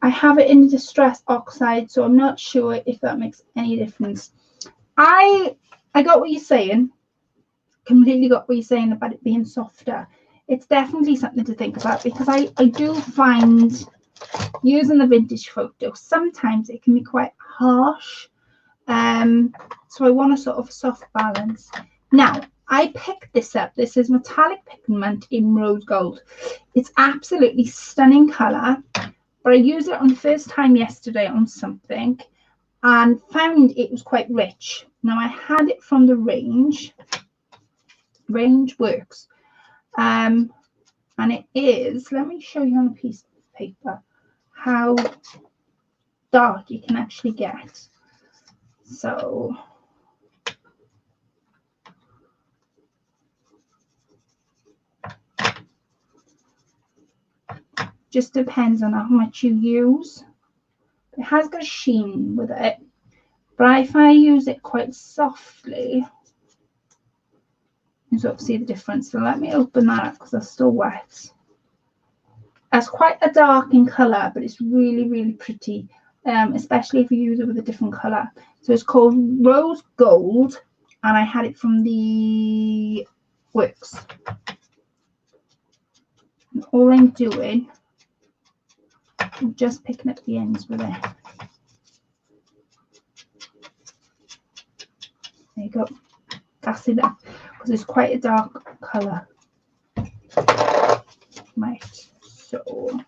I have it in distress oxide, so I'm not sure if that makes any difference. I got what you're saying. Completely got what you're saying about it being softer. It's definitely something to think about, because I do find using the Vintage Photo, sometimes it can be quite harsh. So I want a sort of soft balance. Now, I picked this up. This is metallic pigment in rose gold. It's absolutely stunning colour, but I used it on the first time yesterday on something and found it was quite rich. Now, I had it from the range works, and it is, let me show you on a piece of paper how dark you can actually get. So Just depends on how much you use. It has got a sheen with it, but if I use it quite softly, you sort of see the difference. So let me open that up because they're still wet. That's quite a dark in colour, but it's really, really pretty, especially if you use it with a different colour. So it's called Rose Gold, and I had it from the Works. And all I'm doing, I'm just picking up the ends with it. There you go. That's enough because it's quite a dark colour. Right, so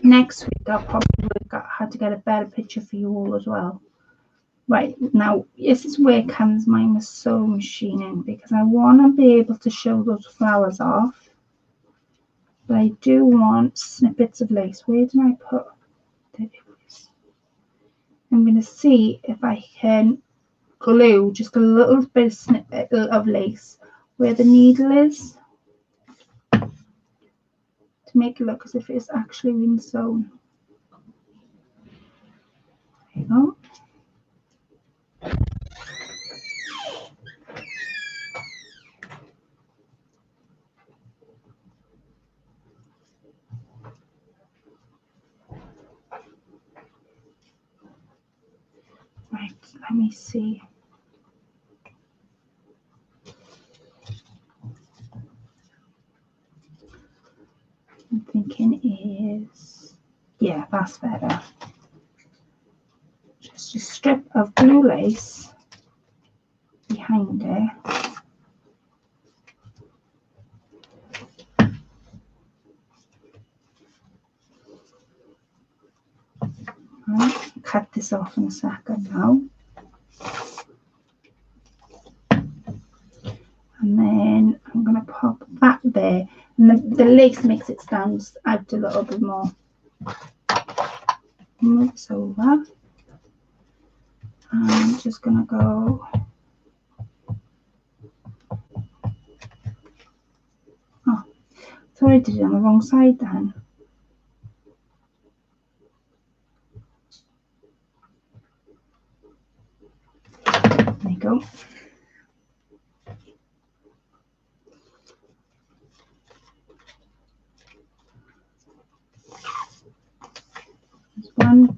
next week I'll probably work out how to get a better picture for you all as well. Right, now this is where comes my sewing machine in, because I want to be able to show those flowers off, but I do want snippets of lace. Where did I put? There it is. I'm going to see if I can glue just a little bit of snippet of lace where the needle is, to make it look as if it's actually been sewn. There you go. Right, let me see. I'm thinking is, yeah, that's better. Just a strip of blue lace behind it. Right, cut this off in a second now. And then I'm going to pop that there. And the lace makes it stand out a little bit more. Move this over. I'm just going to go. Oh, sorry, I did it on the wrong side then. There you go. There's one.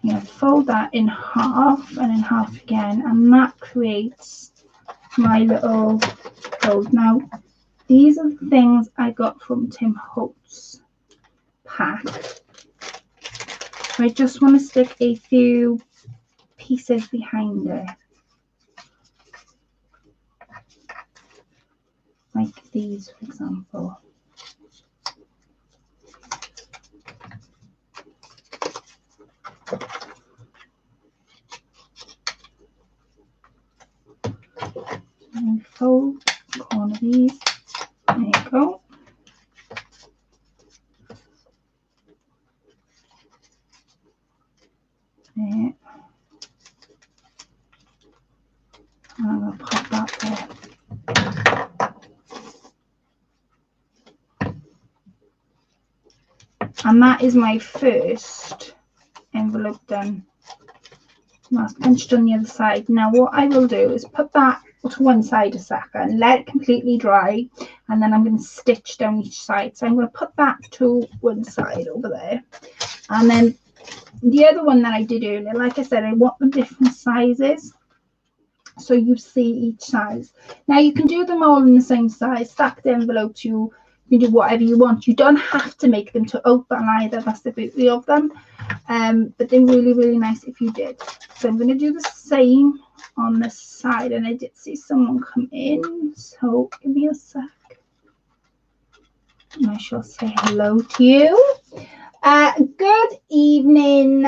I'm going to fold that in half and in half again, and that creates my little fold. Now, these are the things I got from Tim Holtz pack. I just want to stick a few pieces behind it, like these, for example. And fold one of these. There you go. There. And I'm going to pop that there. And that is my first envelope done. That's punched on the other side. Now what I will do is put that to one side a second, let it completely dry, and then I'm going to stitch down each side. So I'm going to put that to one side over there, and then the other one that I did earlier, like I said, I want them different sizes, so you see each size. Now you can do them all in the same size, stack the envelopes, you can do whatever you want. You don't have to make them to open either, that's the beauty of them, but they're really, really nice if you did. So I'm going to do the same on this side, and I did see someone come in, so give me a sec and I shall say hello to you. Good evening.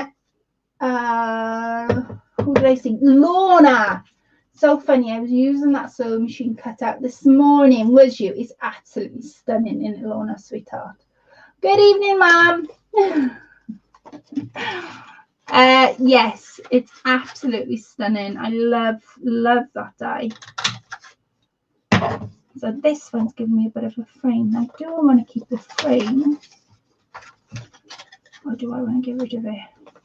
Who did I see? Lorna. So funny, I was using that sewing machine cutout this morning, was you? It's absolutely stunning, isn't it, Lorna, sweetheart? Good evening, Mum. Yes, it's absolutely stunning. I love that die. So this one's giving me a bit of a frame. Now, do I want to keep the frame, or do I want to get rid of it?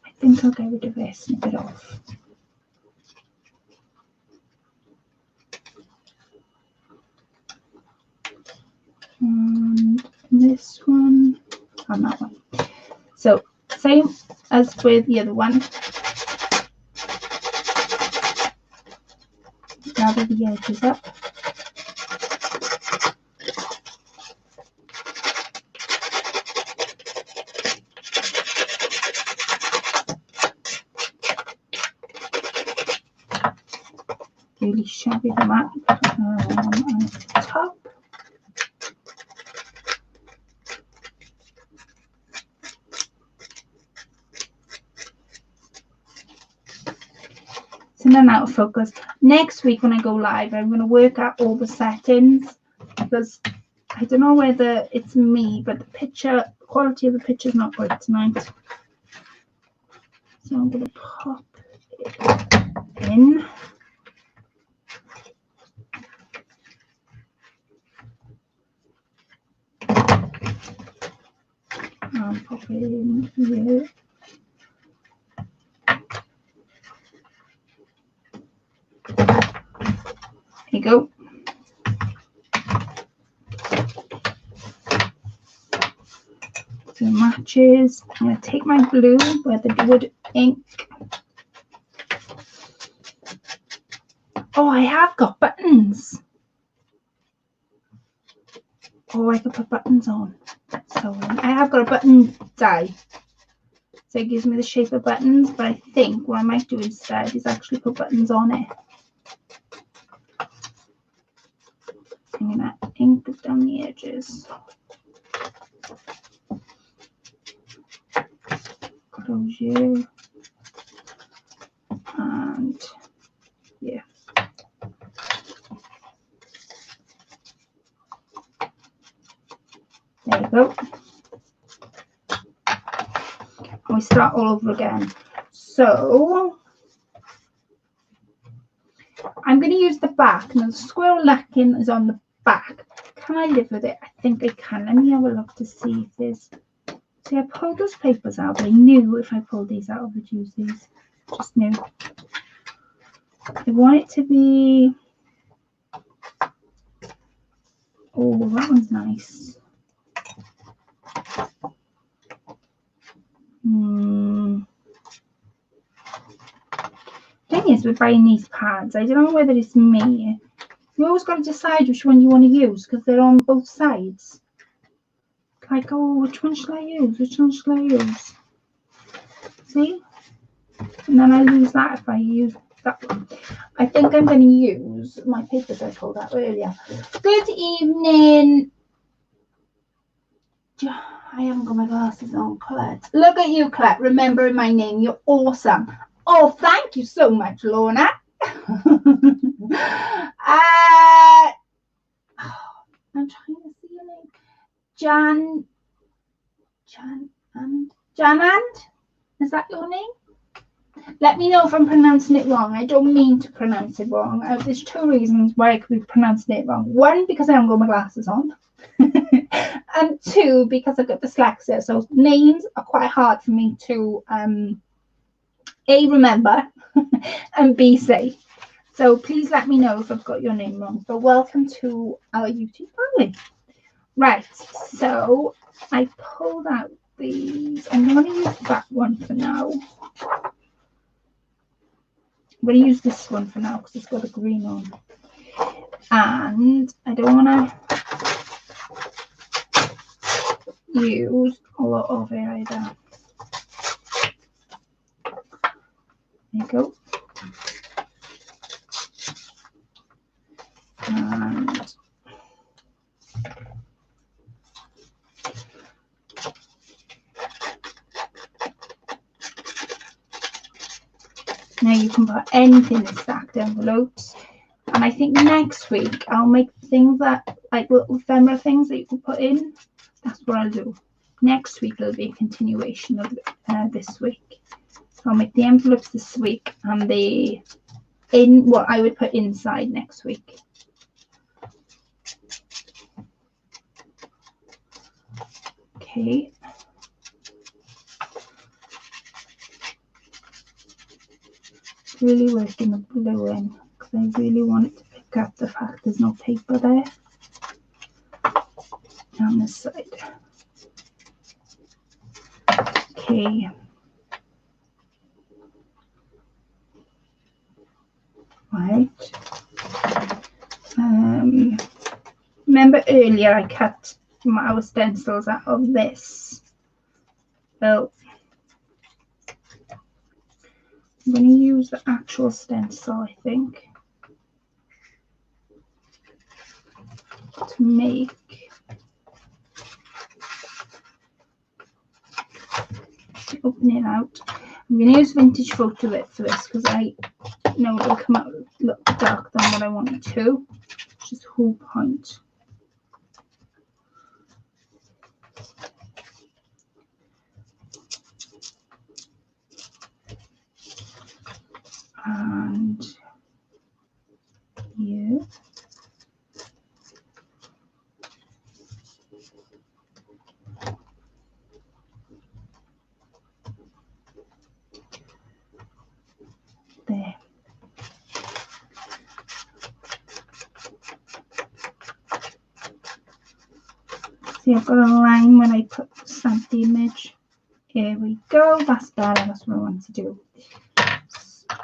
I think I'll get rid of it, snip it off. And this one and that one. So same as with the other one. Gather the edges up. Really shabby the map on the top. It's in and out of focus. Next week when I go live, I'm going to work out all the settings, because I don't know whether it's me, but the quality of the picture is not good tonight. So I'm going to pop it in. I'll pop it in here. There you go. So matches. I'm going to take my blue where the wood ink. Oh, I have got buttons. Oh, I could put buttons on. So I have got a button die. So it gives me the shape of buttons, but I think what I might do instead is actually put buttons on it. I'm going to ink down the edges. Close you. And yeah. There you go. And we start all over again. So I'm going to use the back. Now the squirrel lacking is on the back. Can I live with it? I think I can. Let me have a look to see if there's... See, I pulled those papers out, but I knew if I pulled these out, I would use these. Just knew. I want it to be... Oh, that one's nice. Thing is, with buying these pads, I don't know whether it's me. You always got to decide which one you want to use because they're on both sides. Like, oh, which one should I use? Which one should I use? See? And then I lose that if I use that one. I think I'm going to use my papers I pulled out earlier. Good evening. I haven't got my glasses on, Colette. Look at you, Colette, remembering my name. You're awesome. Oh, thank you so much, Lorna. I'm trying to see your name. Janand? Is that your name? Let me know if I'm pronouncing it wrong. I don't mean to pronounce it wrong. There's two reasons why I could be pronouncing it wrong. One, because I haven't got my glasses on. And two, because I've got dyslexia. So names are quite hard for me to A, remember, and B, say. So please let me know if I've got your name wrong. But welcome to our YouTube family. Right, so I pulled out these. I'm going to use that one for now. I'm going to use this one for now because it's got a green on. And I don't want to use a lot of it either. There you go. And now you can put anything in stacked envelopes. And I think next week I'll make things that, like little ephemera things that you can put in. That's what I'll do. Next week it'll be a continuation of this week. I'll make the envelopes this week and the in what I would put inside next week. Okay. Really working the blue in because I really want it to pick up the fact there's no paper there on this side. Okay. Right. Remember earlier I cut our stencils out of this. So I'm going to use the actual stencil, I think, to make open it out. I'm going to use vintage photo lit for this because I know it'll come out a little darker than what I want it to, which is the whole point. And you. There. See, I've got a line when I stamp the image. Here we go. That's better. That's what I want to do.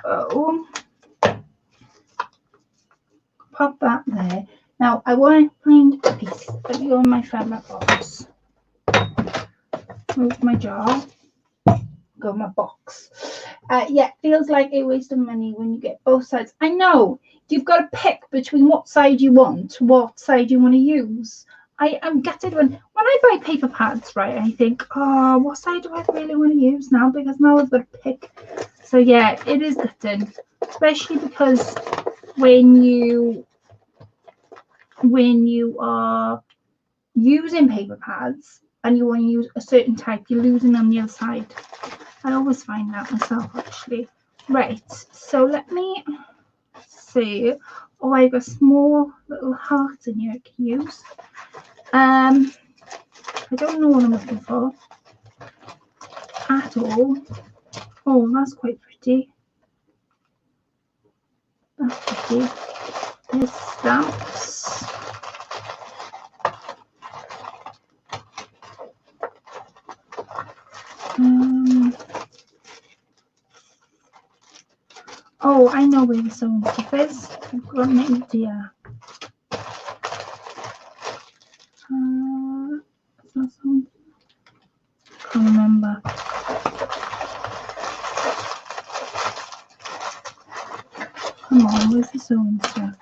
So pop that there. Now I want to find a piece. Let me go in my fabric box. Move my jar. Go in my box. Yeah, it feels like a waste of money when you get both sides. I know you've got to pick between what side you want, what side you want to use. I'm gutted when I buy paper pads, right? I think, oh, what side do I really want to use now? Because now I've got to pick. So yeah, it is gutting, especially because when you are using paper pads and you want to use a certain type, you're losing on the other side. I always find that myself, actually. Right, so let me see. Oh, I got small little hearts in here I can use. I don't know what I'm looking for at all. Oh, that's quite pretty. That's pretty. There's stamps. Oh, I know where the sewing stuff is. I've got an idea. Is that sewing? Can't remember. Come on, where's the sewing stuff?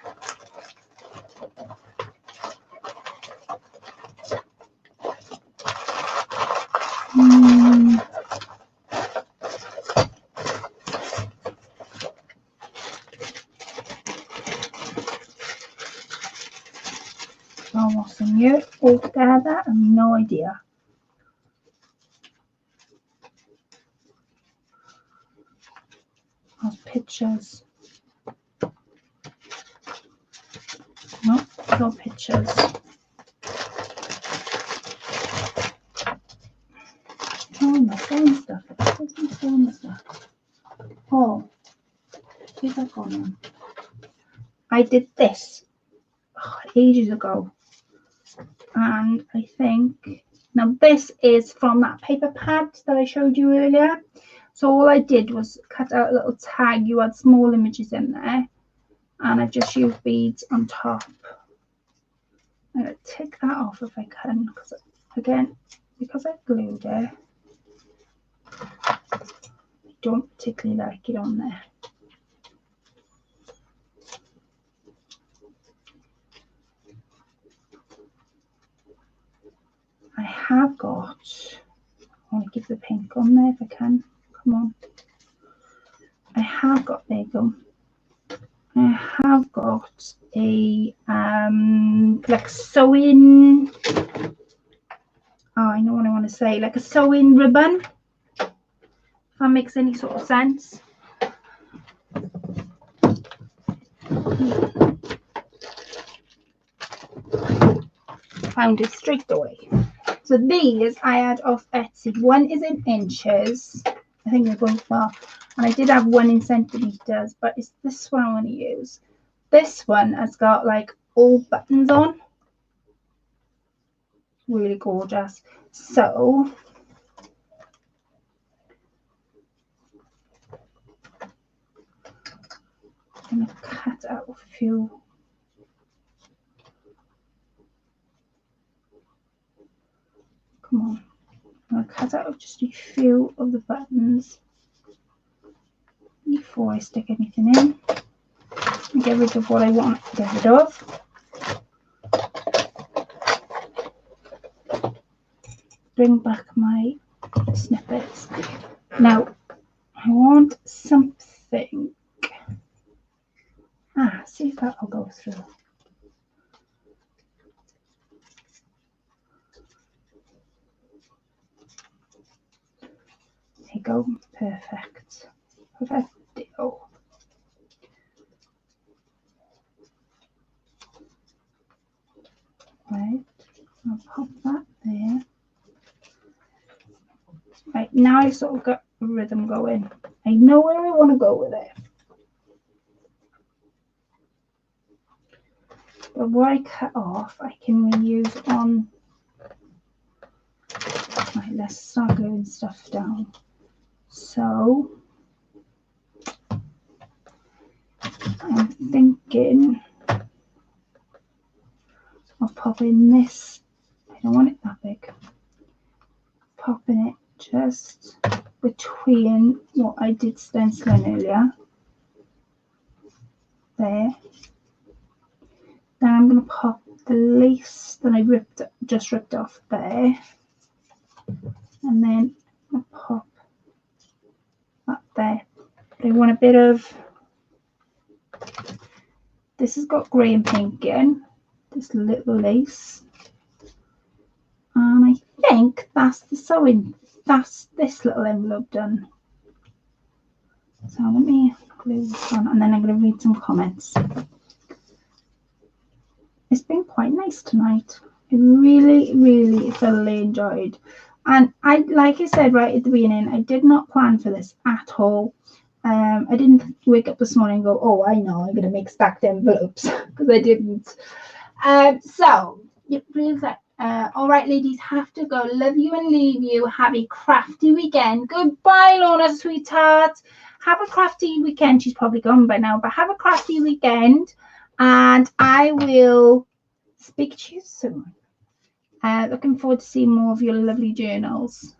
Oh, what's in here altogether? I have no idea. Oh, pictures. No, no pictures. Oh, my phone stuff. Where's my phone stuff? Oh, where's that gone on? I did this ages ago. And I think now this is from that paper pad that I showed you earlier. So all I did was cut out a little tag. You had small images in there, and I just used beads on top. I'm going to take that off if I can, because again, because I glued it, I don't particularly like it on there. I have got, I want to keep the pink on there if I can. Come on. I have got, there you go. I have got a like sewing, oh, I know what I want to say, like a sewing ribbon that makes any sort of sense. Found it straight away. So these I had off Etsy. One is in inches. I think they're both are. And I did have one in centimeters, but it's this one I want to use. This one has got like all buttons on. Really gorgeous. So I'm going to cut out a few. Come on. I'm going to cut out just a few of the buttons before I stick anything in. And get rid of what I want to get rid of. Bring back my snippets. Now, I want something. See if that'll go through. There you go. Perfect. Perfecto. Right. I'll pop that there. Right, now I sort of got a rhythm going. I know where I want to go with it. But what I cut off, I can reuse on. Right, let's start gluing stuff down. So I'm thinking of popping this. I don't want it that big. Popping it just between what I did stenciling earlier. There. Then I'm going to pop the lace that I just ripped off there. And then I'll pop that there. But I want a bit of, this has got grey and pink in, this little lace. And I think that's the sewing, that's this little envelope done. So let me glue this on and then I'm going to read some comments. It's been quite nice tonight. I really thoroughly enjoyed. And I, like I said right at the beginning, I did not plan for this at all. I didn't wake up this morning and go, oh, I know, I'm going to make stacked envelopes, because I didn't. So, you believe that. All right, ladies, have to go. Love you and leave you. Have a crafty weekend. Goodbye, Lorna, sweetheart. Have a crafty weekend. She's probably gone by now, but have a crafty weekend. And I will speak to you soon. Looking forward to seeing more of your lovely journals.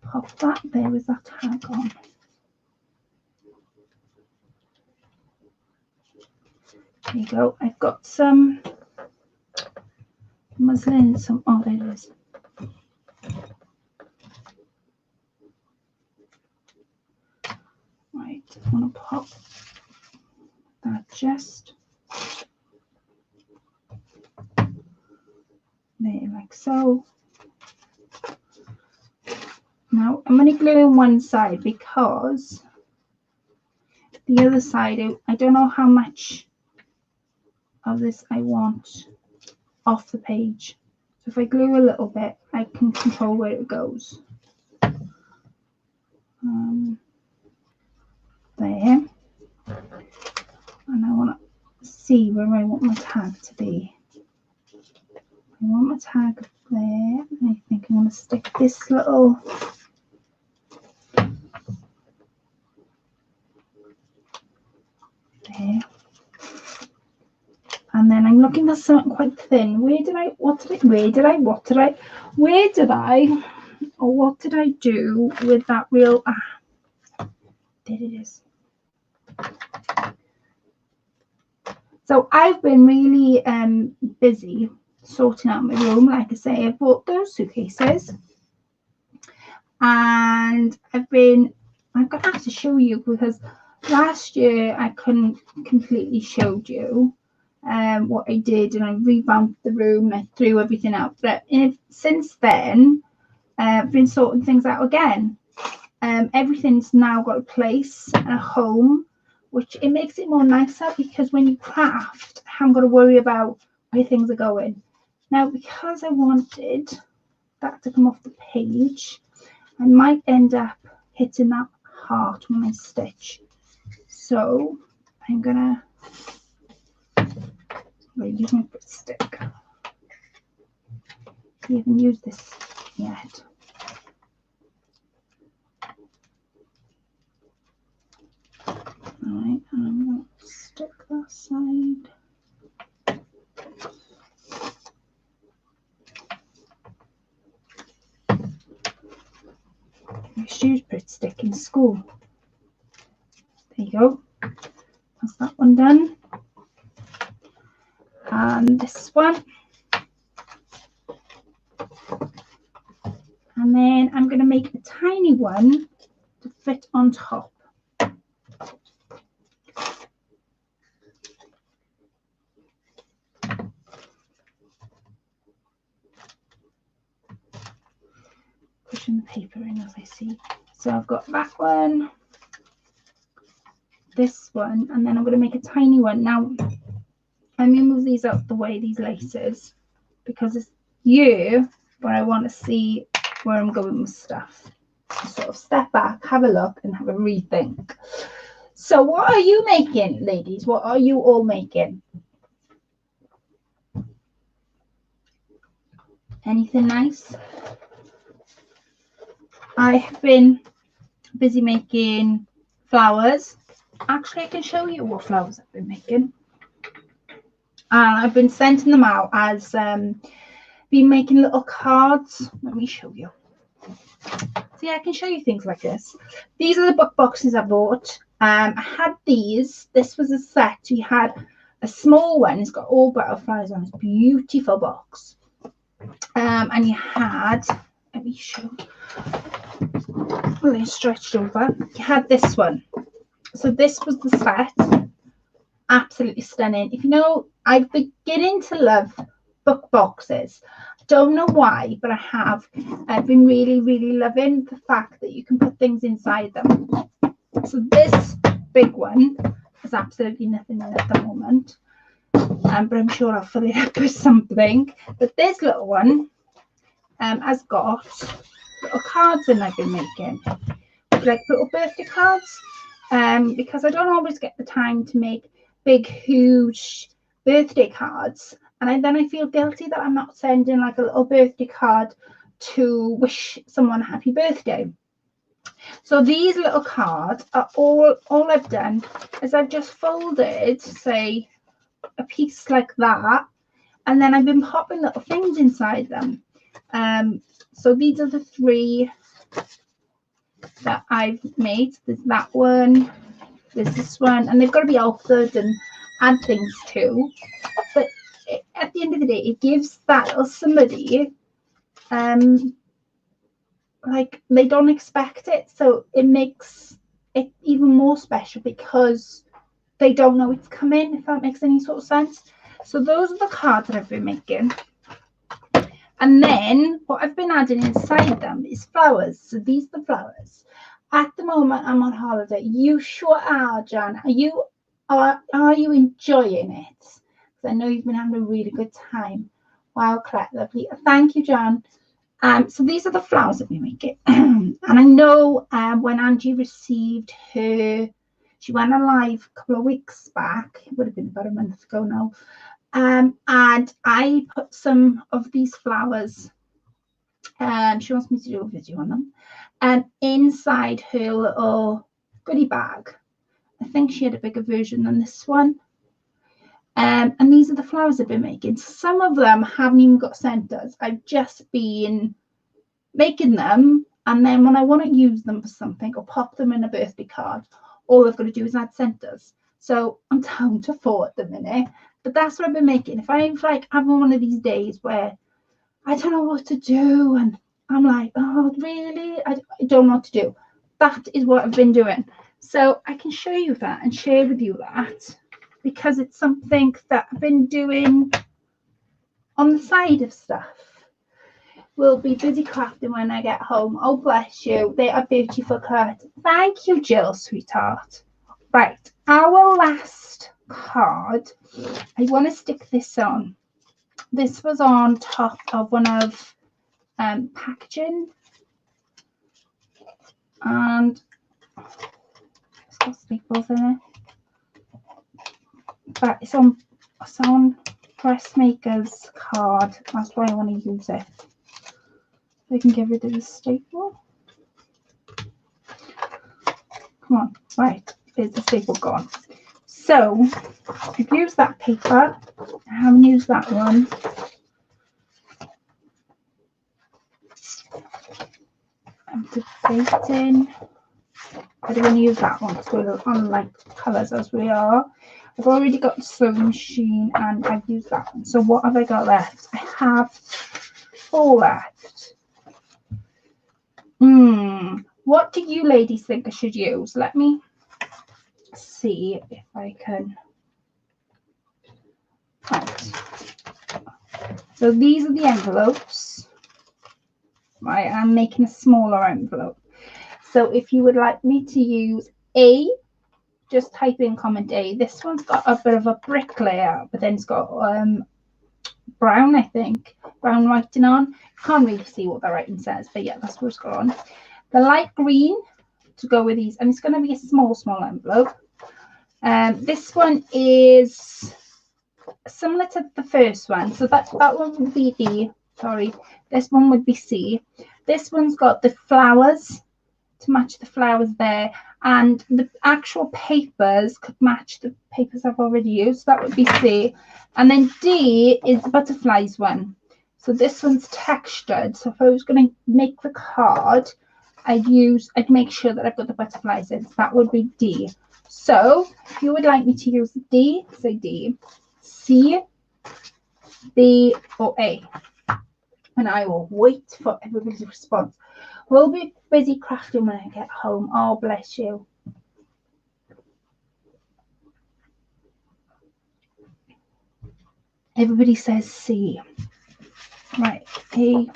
Pop that there with that tag on. There you go. I've got some muslin, oh, there it is. Right, I want to pop that just there, like so. Now I'm going to glue in one side because the other side, I don't know how much of this I want off the page. So if I glue a little bit, I can control where it goes. There. And I want to see where I want my tag to be. I want my tag there. And I think I'm going to stick this little there. And then I'm looking for something quite thin. What did I do with that real, there it is. So I've been really busy sorting out my room. Like I say, I bought those suitcases. And I'm going to have to show you, because last year I couldn't completely show you what I did, and I revamped the room and I threw everything out. But since then, I've been sorting things out again. everything's now got a place and a home, which it makes it more nicer, because when you craft, I haven't got to worry about where things are going. Now, because I wanted that to come off the page, I might end up hitting that heart when I stitch. So I'm gonna use my stick. I haven't used this yet. Alright, and I'm going to stick that side. I used to use Brit stick in school. There you go. That's that one done. And this one. And then I'm going to make a tiny one to fit on top. Pushing the paper in as I see. So I've got that one, this one, and then I'm going to make a tiny one. Now, I'm going to move these out the way, these laces, because it's here where I want to see where I'm going with stuff. Sort of step back, have a look, and have a rethink. So what are you making, ladies? What are you all making? Anything nice? I have been busy making flowers. Actually, I can show you what flowers I've been making. And I've been sending them out as been making little cards. Let me show you. See, I can show you things like this. These are the book boxes I bought. I had these. This was a set. You had a small one. It's got all butterflies on it. Beautiful box. And you had, let me show. Well, it's stretched over. You had this one. So this was the set. Absolutely stunning. If you know, I'm beginning to love book boxes. I don't know why, but I have. I've been really, really loving the fact that you can put things inside them. So this big one has absolutely nothing in it at the moment. But I'm sure I'll fill it up with something. But this little one has got little cards in I've been making. Like little birthday cards. Because I don't always get the time to make big, huge birthday cards. And then I feel guilty that I'm not sending like a little birthday card to wish someone a happy birthday. So these little cards are all I've done is I've just folded, say, a piece like that, and then I've been popping little things inside them. So these are the 3 that I've made. There's that one, there's this one, and they've got to be altered and add things to. But at the end of the day, it gives that little somebody like they don't expect it, so it makes it even more special because they don't know it's coming, if that makes any sort of sense. So those are the cards that I've been making. And then what I've been adding inside them is flowers. So these are the flowers. At the moment, I'm on holiday. You sure are, Jan. Are you enjoying it? Because I know you've been having a really good time. Wow, Claire, lovely. Thank you, Jan. So these are the flowers that we make it. And I know when Angie received her, she went on live a couple of weeks back. It would have been about a month ago now. And I put some of these flowers, she wants me to do a video on them, inside her little goodie bag. I think she had a bigger version than this one. And these are the flowers I've been making. Some of them haven't even got centers. I've just been making them, and then when I want to use them for something or pop them in a birthday card, all I've got to do is add centers. So I'm down to 4 at the minute, but that's what I've been making. If I'm like having one of these days where I don't know what to do and I'm like, oh really, I don't know what to do, that is what I've been doing. So I can show you that and share with you that, because it's something that I've been doing on the side of stuff. will be busy crafting when I get home. Oh, bless you. They are beautiful cards. Thank you, Jill, sweetheart. Right, our last card. I want to stick this on. This was on top of one of packaging. And it's got staples in it. But it's on dressmaker's card. That's why I want to use it. So I can get rid of the staple. Come on, right, there's the staple gone. So I've used that paper. I haven't used that one. I'm debating. I don't want to use that one because we're on like colours as we are. I've already got the sewing machine and I've used that one. So what have I got left? I have 4 left. What do you ladies think I should use? Let me see if I can. Right. So these are the envelopes. Right, I'm making a smaller envelope. So if you would like me to use A, just type in comment A. This one's got a bit of a brick layout, but then it's got brown, I think, brown writing on. Can't really see what the writing says, but yeah, that's what it's got on. The light green to go with these, and it's going to be a small envelope. This one is similar to the first one, so that one would be D. Sorry, this one would be C. This one's got the flowers to match the flowers there, and the actual papers could match the papers I've already used. So that would be C. And then D is the butterflies one. So this one's textured. So if I was going to make the card, I'd make sure that I've got the butterflies in. So that would be D. So if you would like me to use D, say D, C, B, or A. And I will wait for everybody's response. We'll be busy crafting when I get home. Oh, bless you. Everybody says C. Right, A,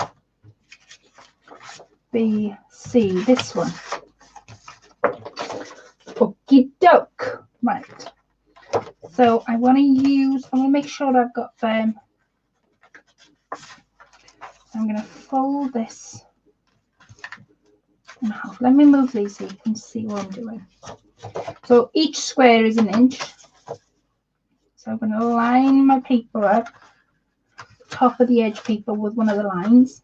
B, C. This one. Okie doke. Right. So I want to make sure that I've got them. So I'm going to fold this in half. Let me move these so you can see what I'm doing. So each square is 1 inch. So I'm going to line my paper up, top of the edge paper with one of the lines.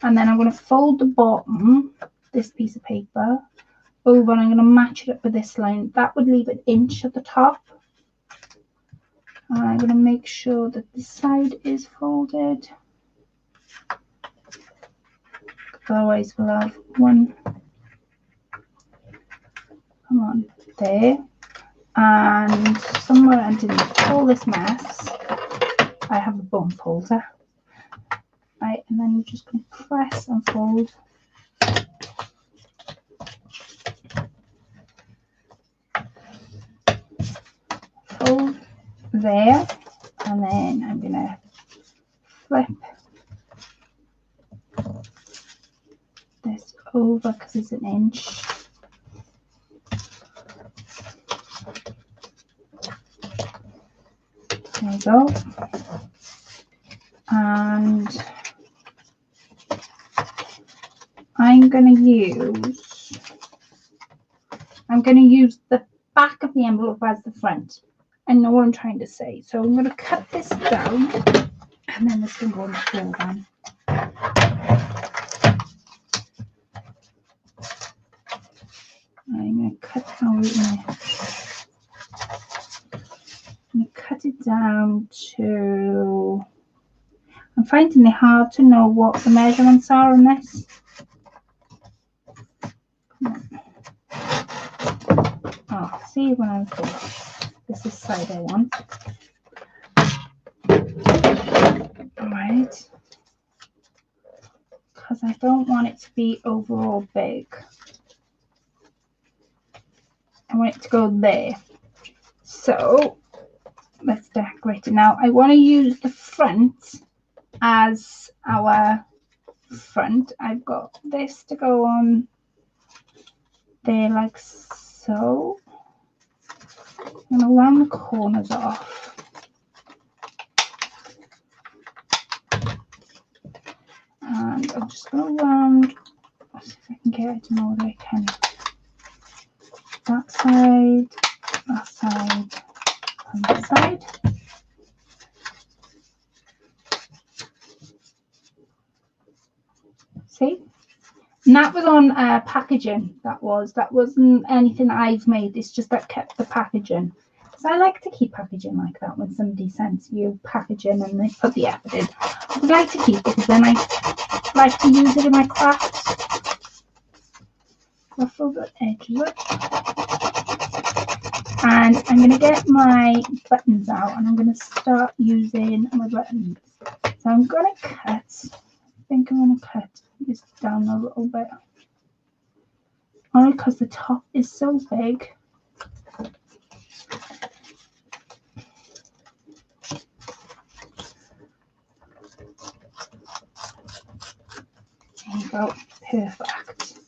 And then I'm going to fold the bottom, this piece of paper, over, and I'm going to match it up with this line. That would leave 1 inch at the top. And I'm going to make sure that this side is folded. Otherwise we'll have one, come on, there. And somewhere underneath all this mess, I have a bone folder. Right, and then I'm just going to press and fold. Fold there, and then I'm going to flip this over because it's 1 inch. There we go. And I'm going to use the back of the envelope as the front. I know what I'm trying to say. So I'm going to cut this down, and then this can go on the floor then. I'm going to cut it down to, I'm finding it hard to know what the measurements are on this. Oh, see when I'm finished. This is side I want. Alright. Because I don't want it to be overall big. I want it to go there. So let's decorate it now. I want to use the front as our front. I've got this to go on there like so. I'm going to round the corners off. And I'm just going to round, let's see if I can get it more than I can. That side, and that side. See? And that was on packaging. That wasn't anything I've made. It's just that kept the packaging. So I like to keep packaging like that when somebody sends you packaging and they put the effort in. I would like to keep it because then I like to use it in my crafts. Ruffle the edges up. And I'm going to get my buttons out and I'm going to start using my buttons. So I'm going to cut. I think I'm going to cut this down a little bit. Only because the top is so big. There you go. Perfect.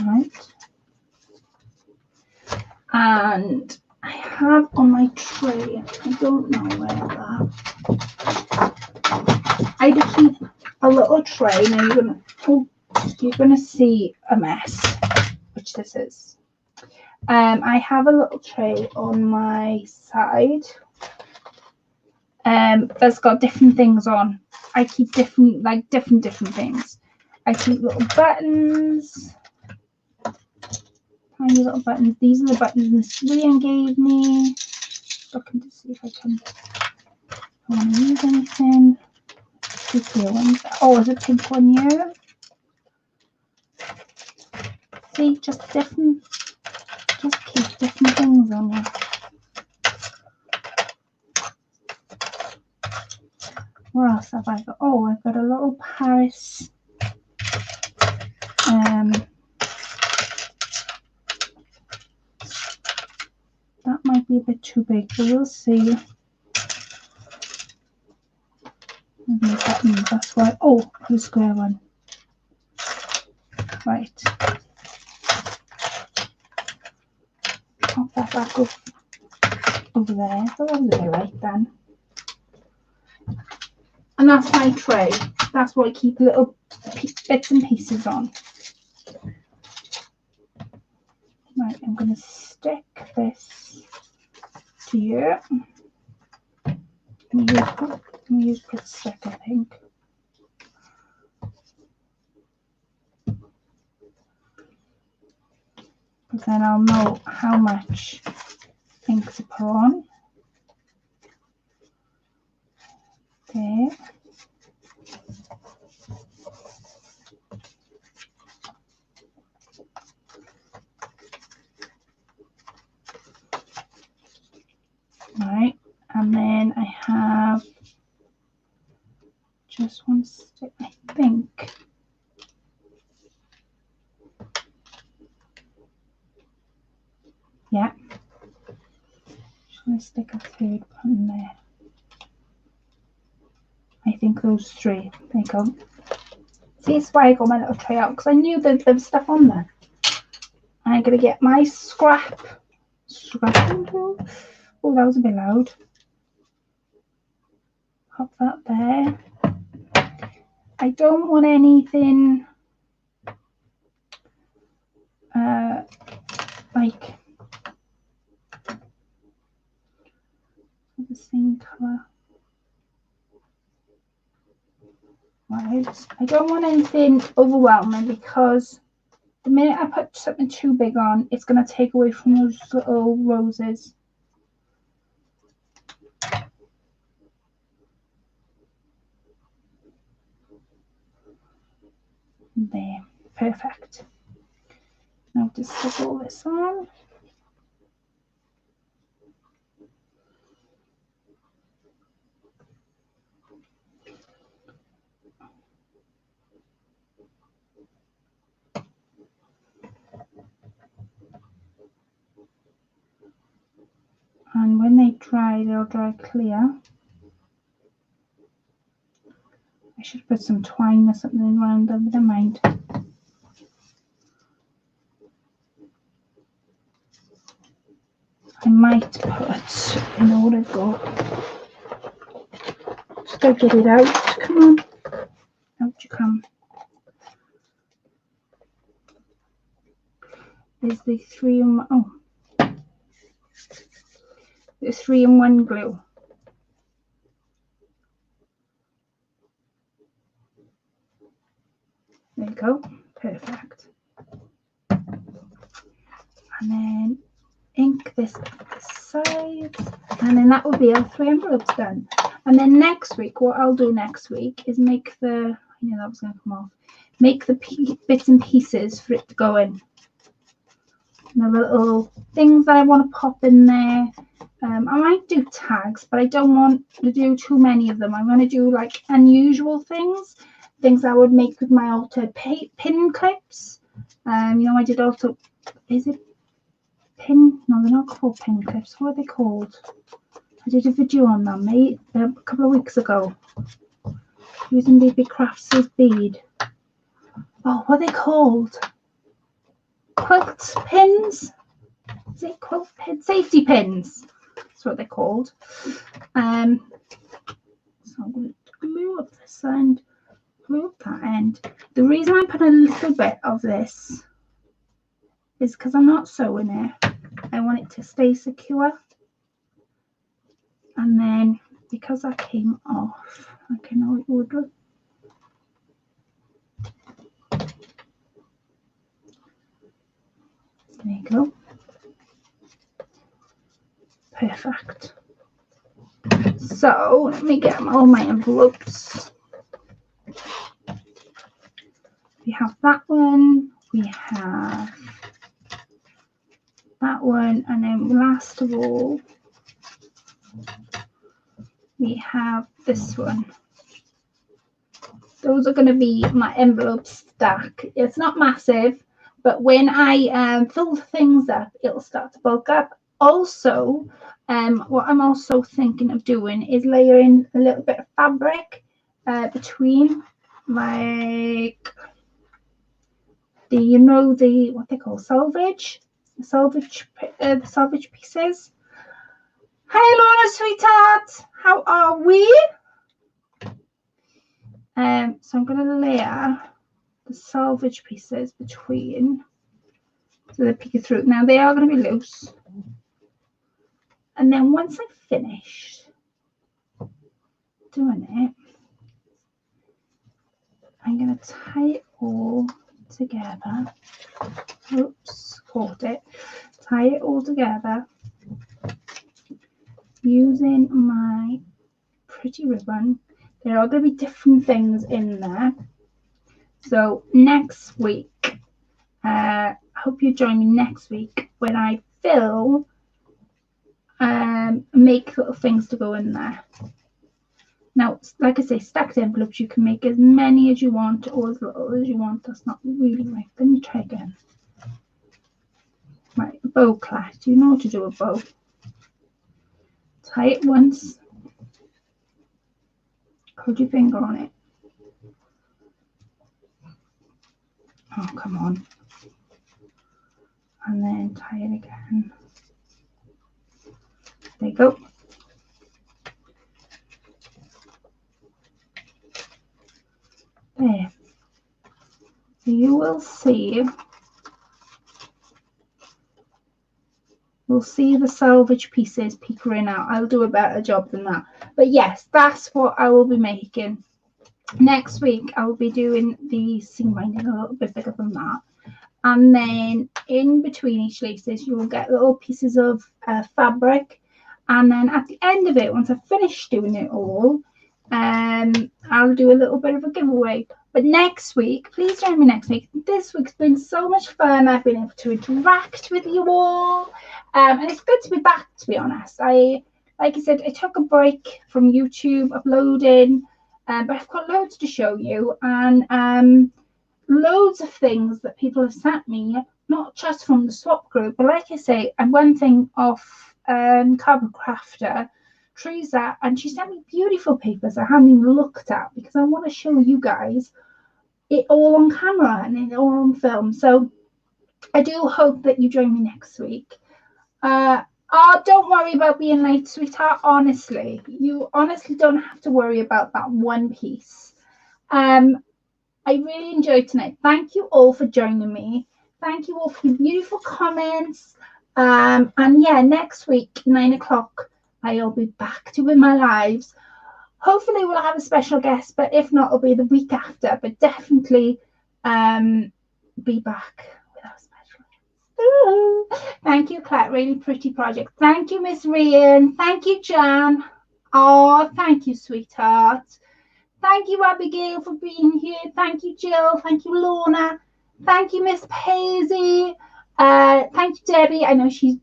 Right. And I have on my tray, I don't know where that. I keep a little tray. Now you're gonna see a mess, which this is. I have a little tray on my side. That's got different things on. I keep different things. I keep little buttons. Tiny little buttons. These are the buttons Rian gave me. Looking to see if I want to use anything. Two clear ones. Oh, there's a pink one here. See, just keep different things on you. What else have I got? Oh, I've got a little Paris. That might be a bit too big, but we'll see. That's why. Oh, the square one. Right. Pop that back up over there. So that was right then. And that's my tray. That's what I keep little bits and pieces on. Right, I'm going to stick this to you. I'm going to use Grit Stick, I think. Because then I'll know how much ink to put on. There. Right, and then I have just one stick, I think. Yeah. Just going to stick a third one there. I think those three. There you go. See, that's why I got my little tray out, because I knew that there was stuff on there. I'm going to get my scrap. Oh, that was a bit loud. Pop that there. I don't want anything like the same colour. Right. I don't want anything overwhelming because the minute I put something too big on, it's going to take away from those little roses. There, perfect. Now just stick all this on. side it'll dry clear. I should put some twine or something around them, but never mind. I might put, you know what I've got. Just gotta get it out. Come on. Out you come. Is the 3-in-1. Oh. The 3-in-1 glue. There you go. Perfect. And then ink this side, and then that will be our 3 envelopes done. And then next week, what I'll do next week is make the, I knew that was going to come off, make the bits and pieces for it to go in. And the little things that I want to pop in there. I might do tags, but I don't want to do too many of them. I'm going to do like unusual things I would make with my altered pin clips. You know, I did also, is it pin? No, they're not called pin clips. What are they called? I did a video on them, mate, a couple of weeks ago. Using Baby Crafts' bead. Oh, what are they called? Quilt pins? Is it quilt pins? Safety pins. That's what they're called. So I'm going to glue up this end, glue up that end. The reason I put a little bit of this is because I'm not sewing it. I want it to stay secure. And then because that came off, I can know it would look. There you go. Perfect. So let me get all my envelopes. We have that one, we have that one, and then last of all, we have this one. Those are going to be my envelope stack. It's not massive, but when I fill things up, it'll start to bulk up. Also, what I'm also thinking of doing is layering a little bit of fabric between, like the, you know, the what they call salvage, the salvage pieces. Hi, Laura, sweetheart. How are we? So I'm going to layer the salvage pieces between, so they peek through. Now they are going to be loose. And then once I've finished doing it, I'm going to tie it all together. Oops, caught it. Tie it all together using my pretty ribbon. There are going to be different things in there. So next week, I hope you join me next week when I fill, make little things to go in there. Now, like I say, stacked envelopes, you can make as many as you want or as little as you want. That's not really right. Let me try again. Right, a bow clasp. You know how to do a bow. Tie it once. Hold your finger on it. Oh, come on. And then tie it again. There you go. There. So you will see. We'll see the salvage pieces peekering out. I'll do a better job than that. But yes, that's what I will be making. Next week, I will be doing the seam binding a little bit bigger than that. And then in between each laces, you will get little pieces of fabric. And then at the end of it, once I've finished doing it all, I'll do a little bit of a giveaway. But next week, please join me next week. This week's been so much fun. I've been able to interact with you all. And it's good to be back, to be honest. Like I said, I took a break from YouTube uploading, but I've got loads to show you. And loads of things that people have sent me, not just from the swap group, but like I say, I'm one thing off Carbon Crafter. Teresa, and she sent me beautiful papers I haven't even looked at because I want to show you guys it all on camera and it all on film. So I do hope that you join me next week. Oh, don't worry about being late, sweetheart. Honestly, you honestly don't have to worry about that one piece. I really enjoyed tonight. Thank you all for joining me. Thank you all for your beautiful comments. And yeah, next week, 9 o'clock, I'll be back doing my lives. Hopefully, we'll have a special guest, but if not, it'll be the week after. But definitely be back with our special guest. Ooh. Thank you, Claire. Really pretty project. Thank you, Miss Rian. Thank you, Jan. Oh, thank you, sweetheart. Thank you, Abigail, for being here. Thank you, Jill. Thank you, Lorna. Thank you, Miss Paisley. Thank you, Debbie. I know she's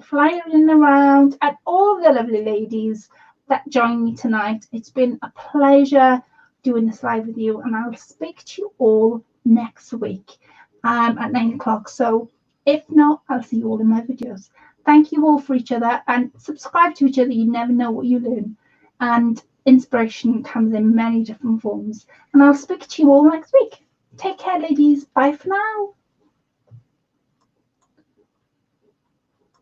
flying around. And all the lovely ladies that joined me tonight. It's been a pleasure doing this live with you. And I'll speak to you all next week at 9 o'clock. So if not, I'll see you all in my videos. Thank you all for each other. And subscribe to each other. You never know what you learn. And inspiration comes in many different forms. And I'll speak to you all next week. Take care, ladies. Bye for now.